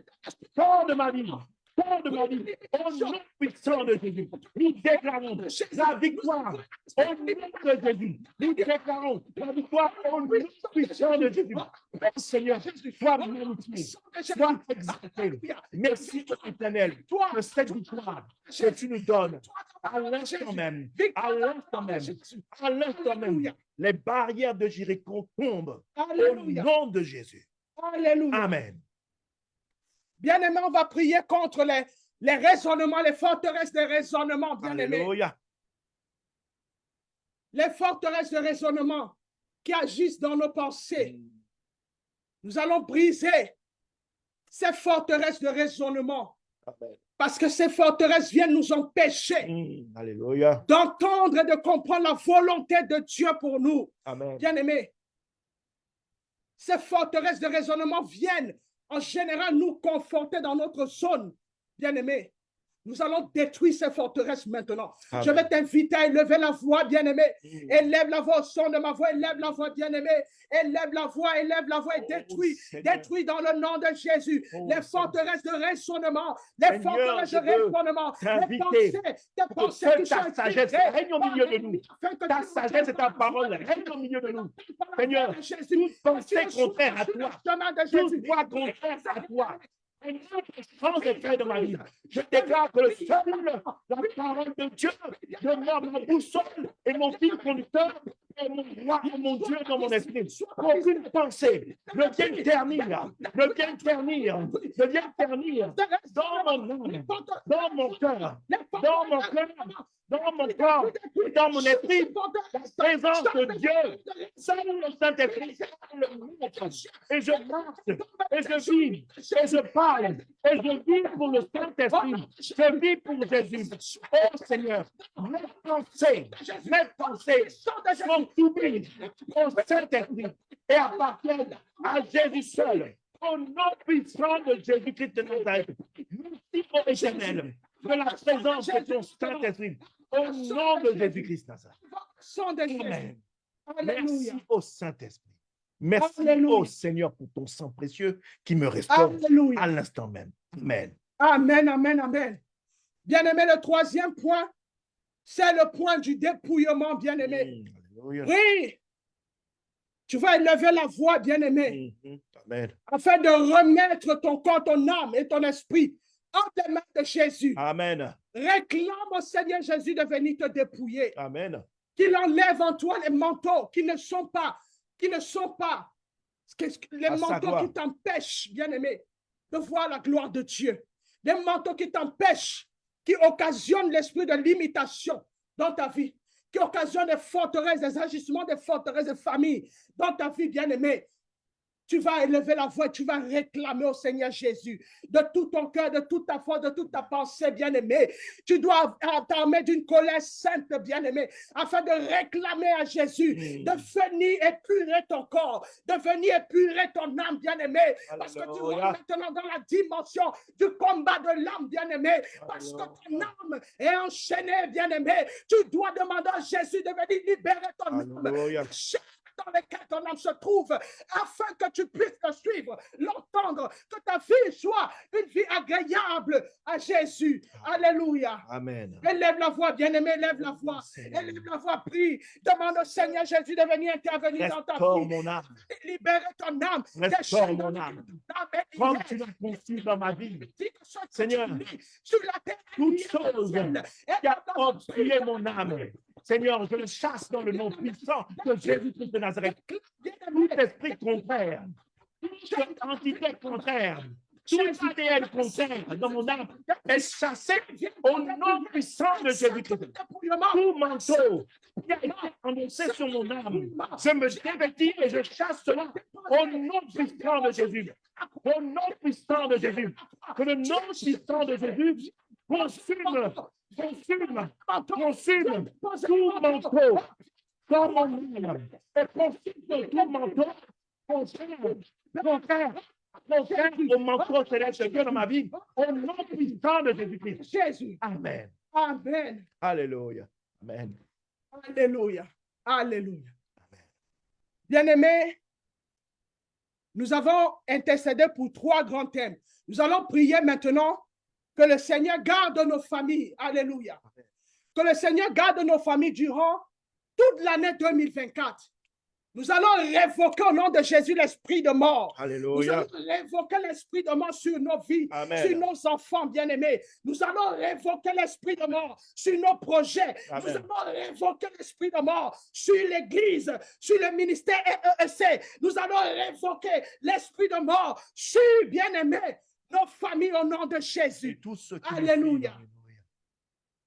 sortent de ma vie, sortent de ma vie, au nom puissant de Jésus. Nous déclarons la victoire au nom de Jésus. Nous déclarons la victoire au nom puissant de Jésus. Seigneur, sois magnifié, sois exalté. Merci, Éternel, de cette victoire que tu nous donnes à l'instant même, à l'instant même, à l'instant même. Les barrières de Jéricho tombent au nom de Jésus. Alléluia. Amen. Bien-aimé, on va prier contre les raisonnements, les forteresses de raisonnement, bien-aimé. Alléluia. Les forteresses de raisonnement qui agissent dans nos pensées. Nous allons briser ces forteresses de raisonnement. Amen. Parce que ces forteresses viennent nous empêcher Alléluia. d'entendre et de comprendre la volonté de Dieu pour nous. Amen. Bien-aimés, ces forteresses de raisonnement viennent en général nous conforter dans notre zone. Bien-aimés, nous allons détruire ces forteresses maintenant. Amen. Je vais t'inviter à élever la voix, bien-aimé. Élève la voix au son de ma voix, élève la voix, bien-aimé. Élève la voix et détruis. Seigneur. Détruis dans le nom de Jésus les forteresses de raisonnement, les Seigneur, forteresses de je veux raisonnement, les t'inviter pensées pour que seule qui sont ta sagesse infiltrées règne au milieu de nous. afin que Ta tu sagesse et ta nous parole règnent au milieu de nous. par la Seigneur, voix de Jésus. toute pensée Que tu nous contraire à soutiennes toi, sur le chemin de toute Jésus. voix contraire à toi, un autre sens est fait de ma vie. Je déclare que seule la parole de Dieu demeure ma boussole et mon fil conducteur et mon roi et mon Dieu dans mon esprit. Aucune pensée ne vienne ternir dans mon âme, dans mon cœur, dans mon cœur, dans mon corps et dans mon esprit. La présence de Dieu, seul le Saint-Esprit, le maître. Et je marche, et je vis, et je parle, et je vis pour le Saint-Esprit. Je vis pour Jésus. Oh Seigneur, mes pensées sont soumises au Saint-Esprit et appartiennent à Jésus seul. Au nom puissant de Jésus-Christ de Nazareth. Merci au Éternel de la présence de ton Saint-Esprit. Au nom de Jésus-Christ Nazareth. Son de Jésus. Amen. Alléluia. Merci au Saint-Esprit. Merci Alléluia. au Seigneur pour ton sang précieux qui me restaure Alléluia. à l'instant même. Amen. Amen, amen, amen. Bien-aimé, le troisième point, c'est le point du dépouillement, bien-aimé. Alléluia. Oui, tu vas élever la voix, bien-aimé, Amen. afin de remettre ton corps, ton âme et ton esprit entre les mains de Jésus. Amen. Réclame au Seigneur Jésus de venir te dépouiller, Amen. qu'il enlève en toi les manteaux qui ne sont pas les À sa manteaux gloire. qui t'empêchent, bien-aimé, de voir la gloire de Dieu. Les manteaux qui t'empêchent, qui occasionnent l'esprit de limitation dans ta vie, qui occasionnent des forteresses, des agissements des forteresses de famille dans ta vie, bien-aimé. Tu vas élever la voix, tu vas réclamer au Seigneur Jésus de tout ton cœur, de toute ta foi, de toute ta pensée, bien-aimé. Tu dois t'armer d'une colère sainte, bien-aimé, afin de réclamer à Jésus de venir épurer ton corps, de venir épurer ton âme, bien-aimé, parce que tu Alléluia. rentres maintenant dans la dimension du combat de l'âme, bien-aimé, parce que ton âme est enchaînée, bien-aimé. Tu dois demander à Jésus de venir libérer ton âme Alléluia. dans lequel ton âme se trouve, afin que tu puisses le suivre, l'entendre, que ta vie soit une vie agréable à Jésus. Alléluia. Amen. Élève la voix, bien-aimé, élève la voix. Élève la voix, prie. Demande au Seigneur Jésus de venir intervenir dans ta Restaure vie. mon âme. Libérer ton âme. Restaure Déchaîne mon ton âme. âme. Comme tu l'as conçu dans ma vie. Seigneur, sur la terre, toute chose qui a obstrué mon âme. Seigneur, je le chasse dans le nom puissant de Jésus-Christ de Nazareth. Tout esprit contraire, toute entité contraire, toute idéal contraire dans mon âme est chassé au nom puissant de Jésus-Christ. Tout manteau qui a été endossé sur mon âme, je me dévêtis et je chasse cela au nom puissant de Jésus. Au nom puissant de Jésus. Que le nom puissant de Jésus consume tout manteau dans mon âme et consume tout manteau contraire au manteau céleste de Dieu dans ma vie, au nom puissant de Jésus-Christ. Jésus. Amen. Amen. Alléluia. Amen. Alléluia. Alléluia. Bien-aimés, nous avons intercédé pour 3 grands thèmes. Nous allons prier maintenant que le Seigneur garde nos familles. Alléluia. Que le Seigneur garde nos familles durant toute l'année 2024. Nous allons révoquer au nom de Jésus l'esprit de mort. Nous Alléluia. allons révoquer l'esprit de mort sur nos vies, Amen. sur nos enfants bien-aimés. Nous allons révoquer l'esprit de mort sur nos projets. Amen. Nous allons révoquer l'esprit de mort sur l'Église, sur le ministère EEC. Nous allons révoquer l'esprit de mort sur, bien-aimés, nos familles au nom de Et Jésus. tous ceux qui Alléluia. nous suivent.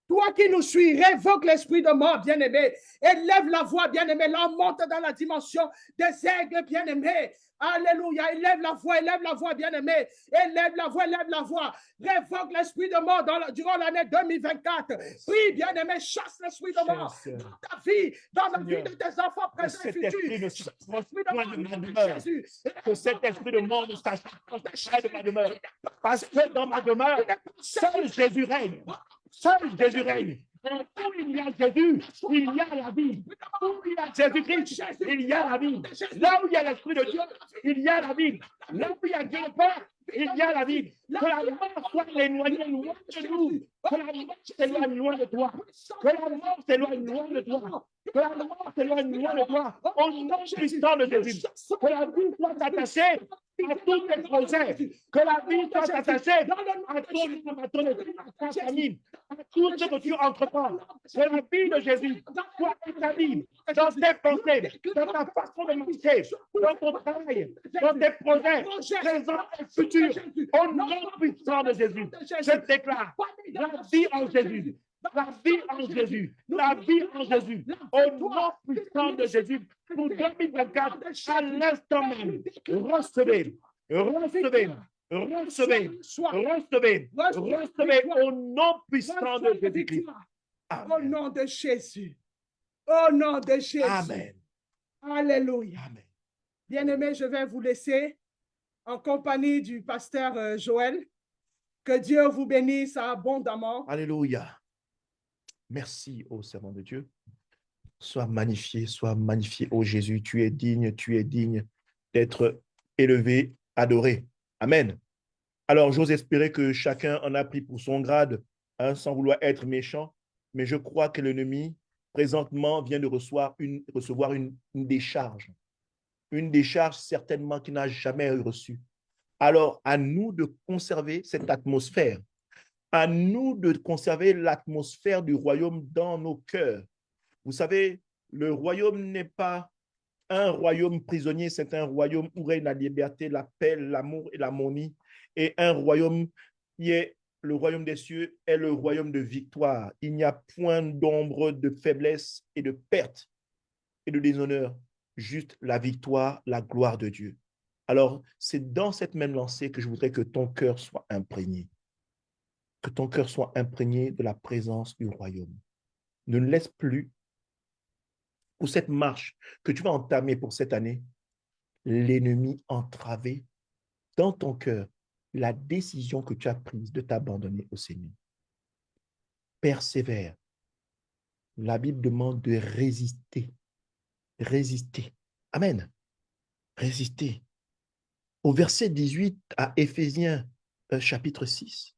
Toi qui nous suis, révoque l'esprit de mort, bien-aimé. Élève la voix, bien-aimé. Là, monte dans la dimension des aigles, bien-aimé. Alléluia. Élève la voix, bien-aimé. Élève la voix. Révoque l'esprit de mort durant l'année 2024. Prie, bien-aimé, chasse l'esprit de mort dans ta vie, dans la vie de tes enfants présents et cet esprit futurs. ne Chasse s'approche l'esprit point de de mort ma dans demeure. Jésus. Que cet esprit de mort ne s'approche pas de ma demeure. Parce que dans ma demeure, seul Jésus règne. Seul Jésus règne. Où il y a Jésus, il y a la vie. Où il y a Jésus-Christ, il y a la vie. Là où il y a l'Esprit de Dieu, il y a la vie. Là où il y a Dieu le Père, il y a la vie. Que la mort soit éloignée loin de nous. Que la mort s'éloigne loin de toi. Que la mort s'éloigne loin de toi. Que la mort s'éloigne loin de toi. Au nom puissant de Jésus. Que la vie soit attachée à tous tes projets. Que la vie soit attachée à ton équipe, à ta famille, à tout ce que tu entreprends. Que la vie de Jésus soit établie dans tes pensées, dans ta façon de marcher, dans ton travail, dans tes projets présents et futurs. Au nom puissant de Jésus, je déclare la vie en Jésus. La vie en Jésus, la vie en Jésus, au nom puissant de Jésus, pour 2024, à l'instant même, recevez, recevez, recevez, recevez, recevez au nom puissant de Jésus-Christ. Au nom de Jésus. Au nom de Jésus. Amen. Alléluia. Amen. Bien-aimés, je vais vous laisser en compagnie du pasteur Joël. Que Dieu vous bénisse abondamment. Alléluia. Merci, ô servant de Dieu. Sois magnifié, ô Jésus. Tu es digne d'être élevé, adoré. Amen. Alors, j'ose espérer que chacun en a pris pour son grade, sans vouloir être méchant, mais je crois que l'ennemi, présentement, vient de recevoir une décharge. Une décharge certainement qu'il n'a jamais reçue. Alors, à nous de conserver cette atmosphère. À nous de conserver l'atmosphère du royaume dans nos cœurs. Vous savez, le royaume n'est pas un royaume prisonnier, c'est un royaume où règne la liberté, la paix, l'amour et l'harmonie. Et un royaume qui est le royaume des cieux est le royaume de victoire. Il n'y a point d'ombre de faiblesse et de perte et de déshonneur, juste la victoire, la gloire de Dieu. Alors, c'est dans cette même lancée que je voudrais que ton cœur soit imprégné. Que ton cœur soit imprégné de la présence du royaume. Ne laisse plus, pour cette marche que tu vas entamer pour cette année, l'ennemi entraver dans ton cœur la décision que tu as prise de t'abandonner au Seigneur. Persévère. La Bible demande de résister. Résister. Amen. Résister. Au verset 18 à Éphésiens chapitre 6,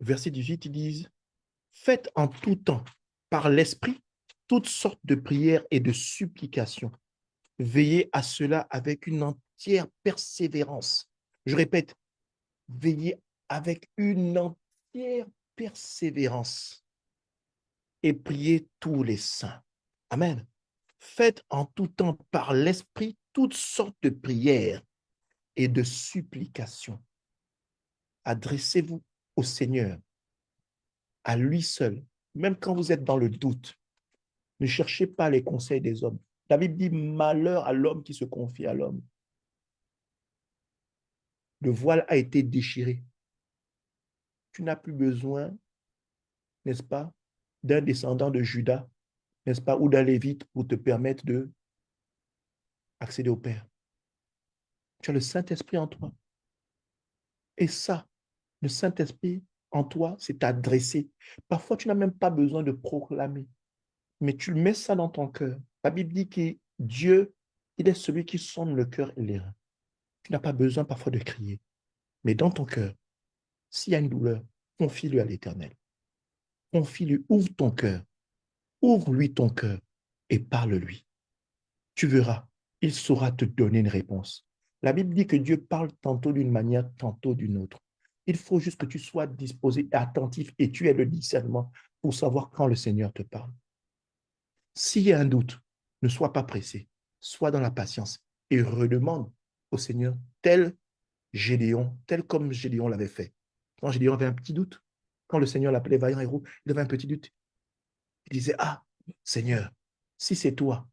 verset 18, ils disent « Faites en tout temps, par l'Esprit, toutes sortes de prières et de supplications. Veillez à cela avec une entière persévérance. » Je répète, veillez avec une entière persévérance et priez tous les saints. Amen. Faites en tout temps par l'Esprit toutes sortes de prières et de supplications. Adressez-vous au Seigneur, à lui seul, même quand vous êtes dans le doute. Ne cherchez pas les conseils des hommes. La Bible dit malheur à l'homme qui se confie à l'homme. Le voile a été déchiré. Tu n'as plus besoin, n'est-ce pas, d'un descendant de Judas, n'est-ce pas, ou d'un Lévite pour te permettre de accéder au Père. Tu as le Saint-Esprit en toi. Et ça, le Saint-Esprit en toi, c'est t'adresser. Parfois, tu n'as même pas besoin de proclamer, mais tu mets ça dans ton cœur. La Bible dit que Dieu, il est celui qui sonde le cœur et les reins. Tu n'as pas besoin parfois de crier, mais dans ton cœur, s'il y a une douleur, confie-le à l'Éternel. Confie-lui, ouvre ton cœur, ouvre-lui ton cœur et parle-lui. tu verras, il saura te donner une réponse. La Bible dit que Dieu parle tantôt d'une manière, tantôt d'une autre. Il faut juste que tu sois disposé et attentif et tu aies le discernement pour savoir quand le Seigneur te parle. S'il y a un doute, ne sois pas pressé, sois dans la patience et redemande au Seigneur tel comme Gédéon l'avait fait. Quand Gédéon avait un petit doute, quand le Seigneur l'appelait vaillant héros, il avait un petit doute. Il disait, ah, Seigneur, si c'est toi,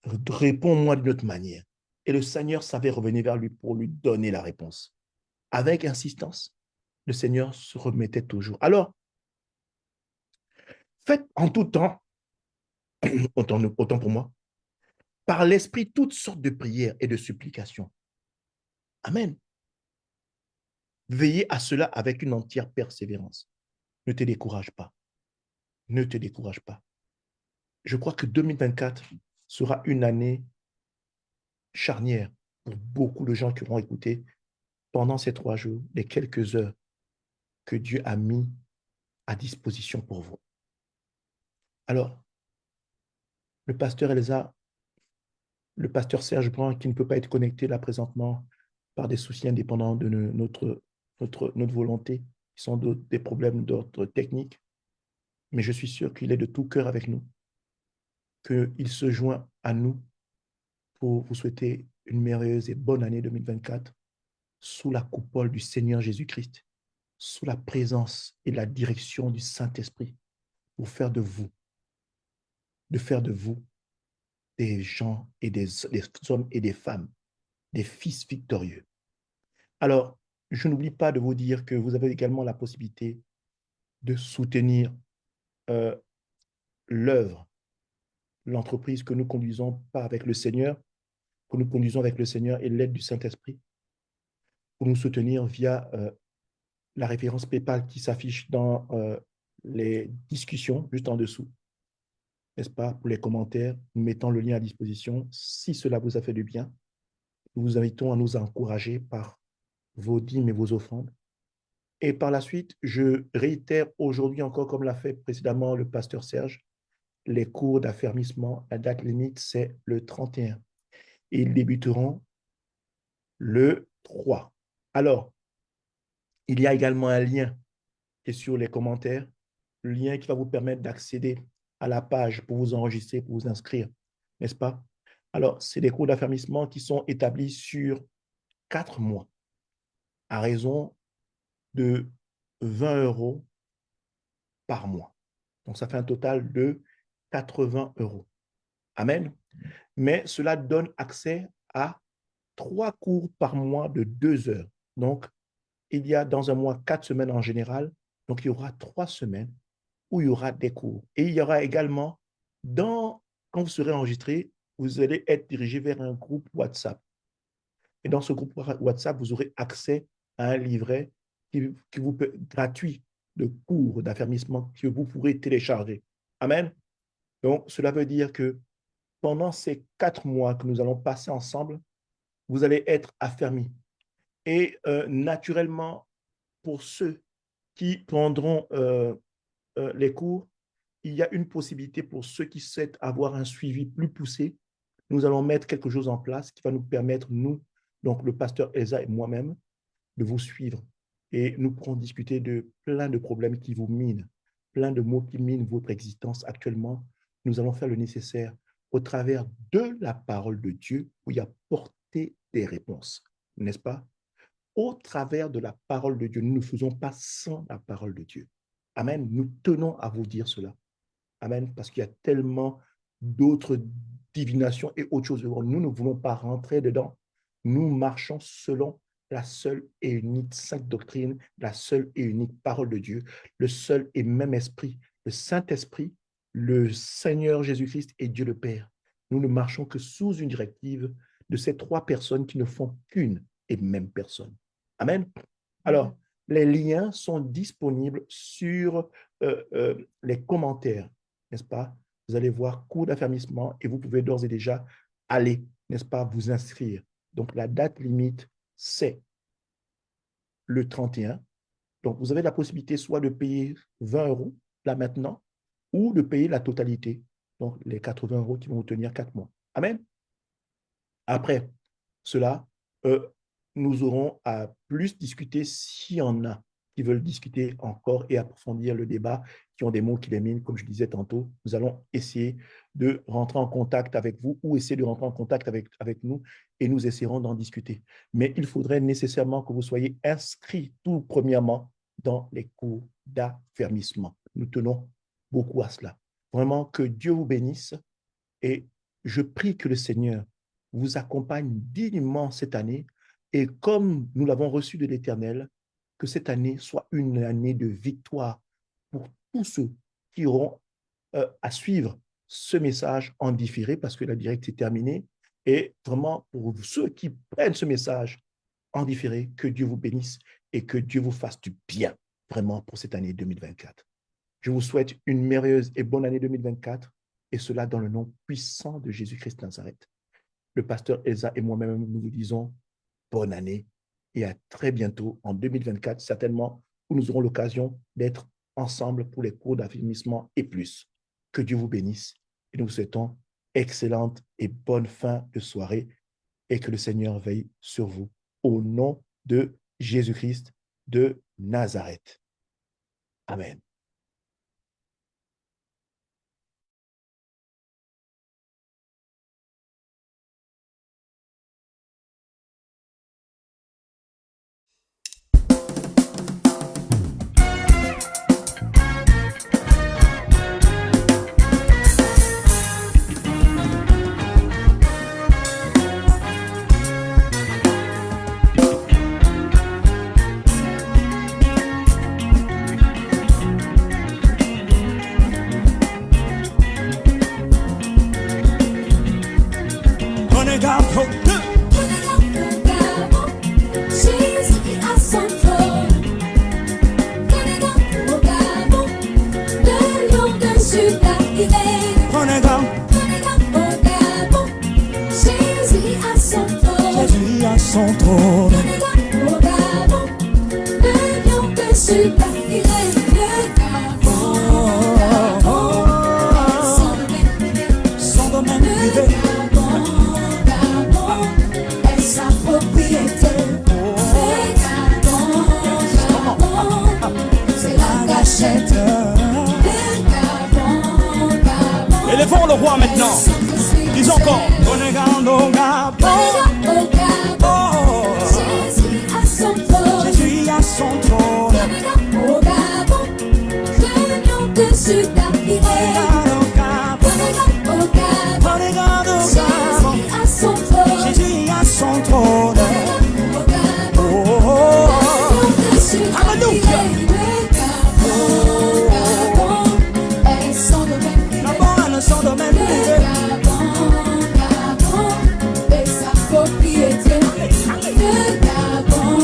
réponds-moi d'une autre manière. Et le Seigneur savait revenir vers lui pour lui donner la réponse. Avec insistance, le Seigneur se remettait toujours. Alors, faites en tout temps, autant pour moi, par l'Esprit toutes sortes de prières et de supplications. Amen. Veillez à cela avec une entière persévérance. Ne te décourage pas. Ne te décourage pas. Je crois que 2024 sera une année charnière pour beaucoup de gens qui auront écouté pendant ces 3 jours, les quelques heures que Dieu a mis à disposition pour vous. Alors, le pasteur Elsa, le pasteur Serge Brun, qui ne peut pas être connecté là présentement par des soucis indépendants de notre volonté, qui sont des problèmes d'ordre technique, mais je suis sûr qu'il est de tout cœur avec nous, qu'il se joint à nous pour vous souhaiter une merveilleuse et bonne année 2024 sous la coupole du Seigneur Jésus-Christ, sous la présence et la direction du Saint-Esprit, pour faire de vous des gens et des hommes et des femmes, des fils victorieux. Alors, je n'oublie pas de vous dire que vous avez également la possibilité de soutenir l'œuvre, l'entreprise que nous conduisons pas avec le Seigneur, que nous conduisons avec le Seigneur et l'aide du Saint-Esprit, pour nous soutenir via la référence PayPal qui s'affiche dans les discussions juste en dessous, n'est-ce pas, pour les commentaires, nous mettons le lien à disposition. Si cela vous a fait du bien, nous vous invitons à nous encourager par vos dîmes et vos offrandes. Et par la suite, je réitère aujourd'hui encore, comme l'a fait précédemment le pasteur Serge, les cours d'affermissement. La date limite, c'est le 31. Et ils débuteront le 3. Alors, il y a également un lien qui est sur les commentaires, le lien qui va vous permettre d'accéder à la page pour vous enregistrer, pour vous inscrire, n'est-ce pas? Alors, c'est des cours d'affermissement qui sont établis sur 4 mois à raison de 20 € par mois. Donc, ça fait un total de 80 €. Amen. Mais cela donne accès à 3 cours par mois de 2 heures. Donc, il y a dans un mois 4 semaines en général. Donc, il y aura 3 semaines où il y aura des cours. Et il y aura également, quand vous serez enregistré, vous allez être dirigé vers un groupe WhatsApp. Et dans ce groupe WhatsApp, vous aurez accès à un livret gratuit de cours d'affermissement que vous pourrez télécharger. Amen. Donc, cela veut dire que pendant ces 4 mois que nous allons passer ensemble, vous allez être affermis. Et naturellement, pour ceux qui prendront les cours, il y a une possibilité pour ceux qui souhaitent avoir un suivi plus poussé. Nous allons mettre quelque chose en place qui va nous permettre, nous, donc le pasteur Elsa et moi-même, de vous suivre. Et nous pourrons discuter de plein de problèmes qui vous minent, plein de mots qui minent votre existence actuellement. Nous allons faire le nécessaire au travers de la parole de Dieu où il y a porté des réponses, n'est-ce pas? Au travers de la parole de Dieu, nous ne faisons pas sans la parole de Dieu. Amen. Nous tenons à vous dire cela. Amen. Parce qu'il y a tellement d'autres divinations et autres choses. Nous ne voulons pas rentrer dedans. Nous marchons selon la seule et unique sainte doctrine, la seule et unique parole de Dieu, le seul et même esprit, le Saint-Esprit, le Seigneur Jésus-Christ et Dieu le Père. Nous ne marchons que sous une directive de ces 3 personnes qui ne font qu'une et même personne. Amen. Alors, les liens sont disponibles sur les commentaires, n'est-ce pas? Vous allez voir cours d'affermissement et vous pouvez d'ores et déjà aller, n'est-ce pas, vous inscrire. Donc, la date limite, c'est le 31. Donc, vous avez la possibilité soit de payer 20 € là maintenant ou de payer la totalité, donc les 80 € qui vont vous tenir 4 mois. Amen. Après cela, nous aurons à plus discuter s'il y en a qui veulent discuter encore et approfondir le débat, qui ont des mots qui les minent, comme je disais tantôt. Nous allons essayer de rentrer en contact avec vous ou essayer de rentrer en contact avec nous et nous essaierons d'en discuter. Mais il faudrait nécessairement que vous soyez inscrits tout premièrement dans les cours d'affermissement. Nous tenons beaucoup à cela. Vraiment, que Dieu vous bénisse et je prie que le Seigneur vous accompagne dignement cette année et comme nous l'avons reçu de l'Éternel, que cette année soit une année de victoire pour tous ceux qui auront à suivre ce message en différé parce que la directe est terminée et vraiment pour ceux qui prennent ce message en différé, que Dieu vous bénisse et que Dieu vous fasse du bien vraiment pour cette année 2024. Je vous souhaite une merveilleuse et bonne année 2024 et cela dans le nom puissant de Jésus-Christ de Nazareth. Le pasteur Elsa et moi-même, nous vous disons bonne année et à très bientôt en 2024, certainement, où nous aurons l'occasion d'être ensemble pour les cours d'affermissement et plus. Que Dieu vous bénisse et nous vous souhaitons excellente et bonne fin de soirée et que le Seigneur veille sur vous. Au nom de Jésus-Christ de Nazareth. Amen. Prenez garde, oh, Jésus à son trône. Prenez garde au Gabon, le lion de Juda il est. prenez garde, Prenez garde au Gabon, Jésus à son trône. Jésus à son trône. Prenez garde au Gabon, le lion de Juda il est. Le Gabon, Son domaine privé, le Gabon est sa propriété. Le Gabon, c'est la gâchette. Le Gabon, élevons le roi maintenant. Dis encore, prenez garde au Gabon. Oh, Jésus à son trône. Jésus à son trône. Au Gabon, le lion de Juda il est. Au Gabon, Prenez garde au Gabon. Jésus à son trône. Jésus à son trône. Au Gabon, Oh, oh, oh. le lion de Juda Alléluia. il est. Le Gabon est son domaine privé. Gabon, son domaine Le privé. Gabon est sa propriété. Le Gabon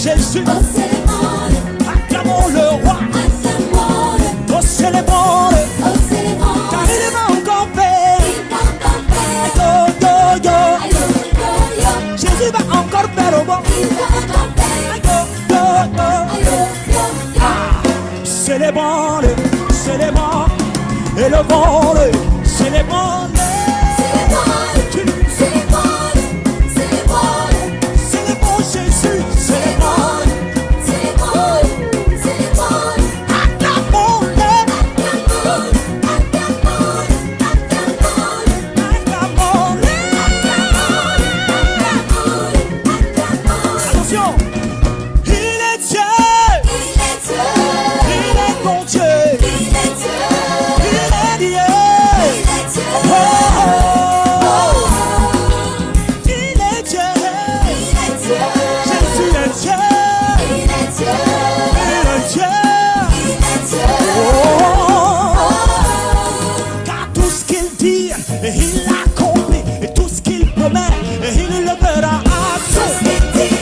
Jésus. Oh, célébrons-le, Acclamons le roi. acclamons-le, Oh, célébrons-le. oh, célébrons-le. Car il va encore faire. Il va encore faire. Yo, yo, yo. Aïe, yo, yo. Jésus va encore faire au bon. Il va encore faire. Yo, yo, yo. Aïe, yo, yo, yo. Célébrons-le, célébrons, élevons-le, célébrons-le. Célébrons-le, célébrons-le, célébrons-le. Célébrons Jésus, célébrons-le, Célébrons-le, célébrons-le. acclamons-le, Acclamons-le, acclamons-le, acclamons-le. acclamons-le. Attention, il est Dieu, Il est Dieu, il est bon Dieu, il est Dieu, il est Dieu. il est Dieu. Oh, oh, Oh, il est Dieu, il est Dieu, Jésus est Dieu, il est Dieu, il est Dieu. il est Dieu. Oh, Oh, car tout ce qu'il dit, il l'accomplit, et tout ce qu'il promet, il le verra à tout ce qu'il dit,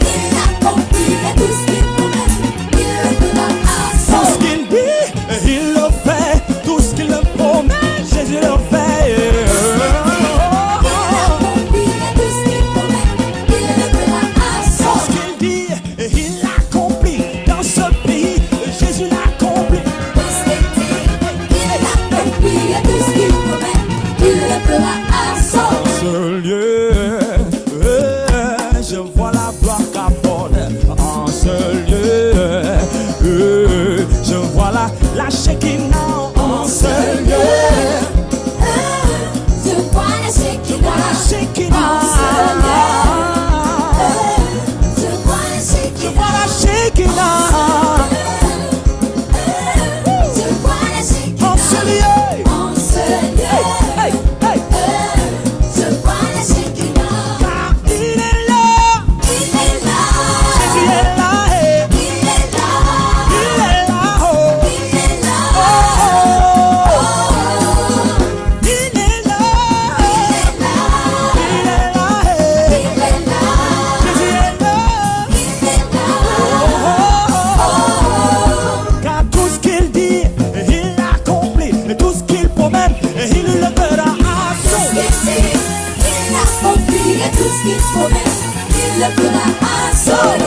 il accomplit, et tout ce qu'il promet, il le fera à tout son. ce qu'il dit, il le fait, tout ce qu'il promet, Jésus le fait. Il accomplit, et tout ce qu'il promet, il le fera à Tout son. ce qu'il dit, il l'accomplit dans ce pays, Jésus l'accomplit. Tout ce qu'il dit, il accomplit, et tout ce qu'il promet, il le fera à son. Ce lieu, je vois la gloire qu'apporte en ce lieu. Je vois la Shekinah en ce lieu. Je vois la Shekinah, La Shekinah. je vois la Je Shekinah, vois la Shekinah je vois la Shekinah en ce lieu. en ce lieu. Hey, hey, Je vois la Shekinah, car il est là. il est là, Jésus est là. Hey, il est là, il est là. Oh, il est là, oh, oh. Il est là. il est là, Il est là. Hey, il est là, Jésus est là. il est là. Car tout ce qu'il dit, il l'accomplit. Et tout ce qu'il promet, il le verra à son. Il accomplit, et tout ce qu'il promet, il le fera à son.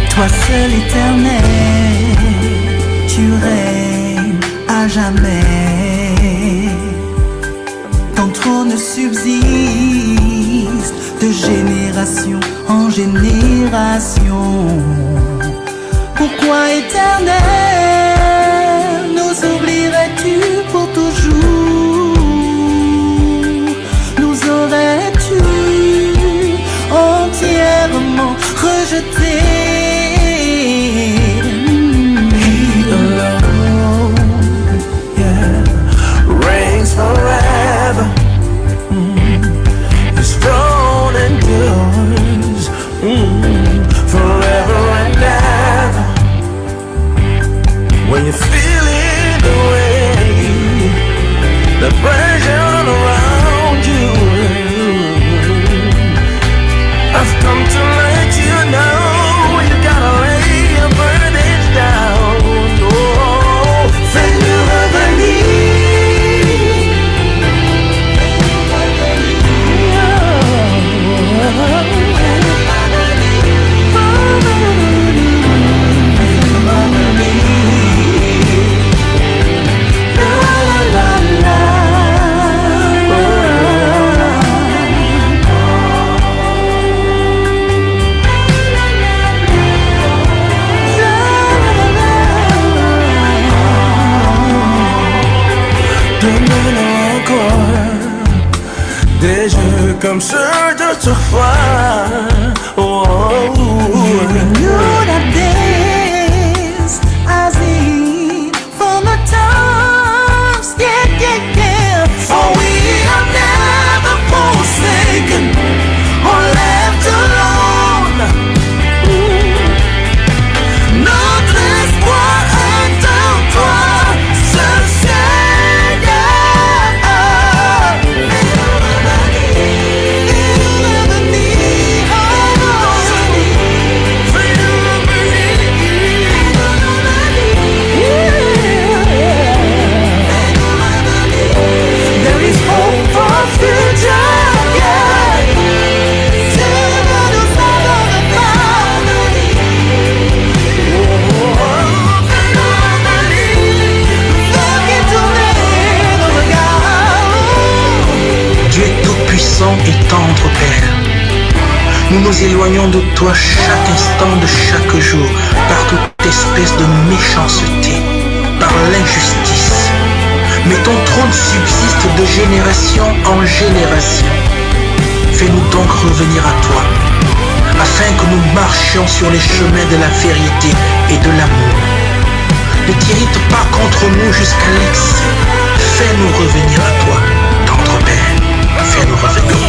Toi seul éternel, tu règnes à jamais. Ton trône subsiste de génération en génération. Pourquoi éternel nous oublierais-tu pour toujours? Nous aurais-tu entièrement rejetés? He alone, yeah, reigns forever. His throne endures forever and ever. When you're feeling the way, the pressure around you, I've come to let you know you gotta lay your burdens down. Oh, then you ever Donne-moi encore des jeux comme ceux d'autrefois. Oh, nous éloignons de toi chaque instant de chaque jour par toute espèce de méchanceté, par l'injustice. Mais ton trône subsiste de génération en génération. Fais-nous donc revenir à toi, afin que nous marchions sur les chemins de la vérité et de l'amour. Ne t'irrite pas contre nous jusqu'à l'excès. Fais-nous revenir à toi, tendre Père. Fais-nous revenir.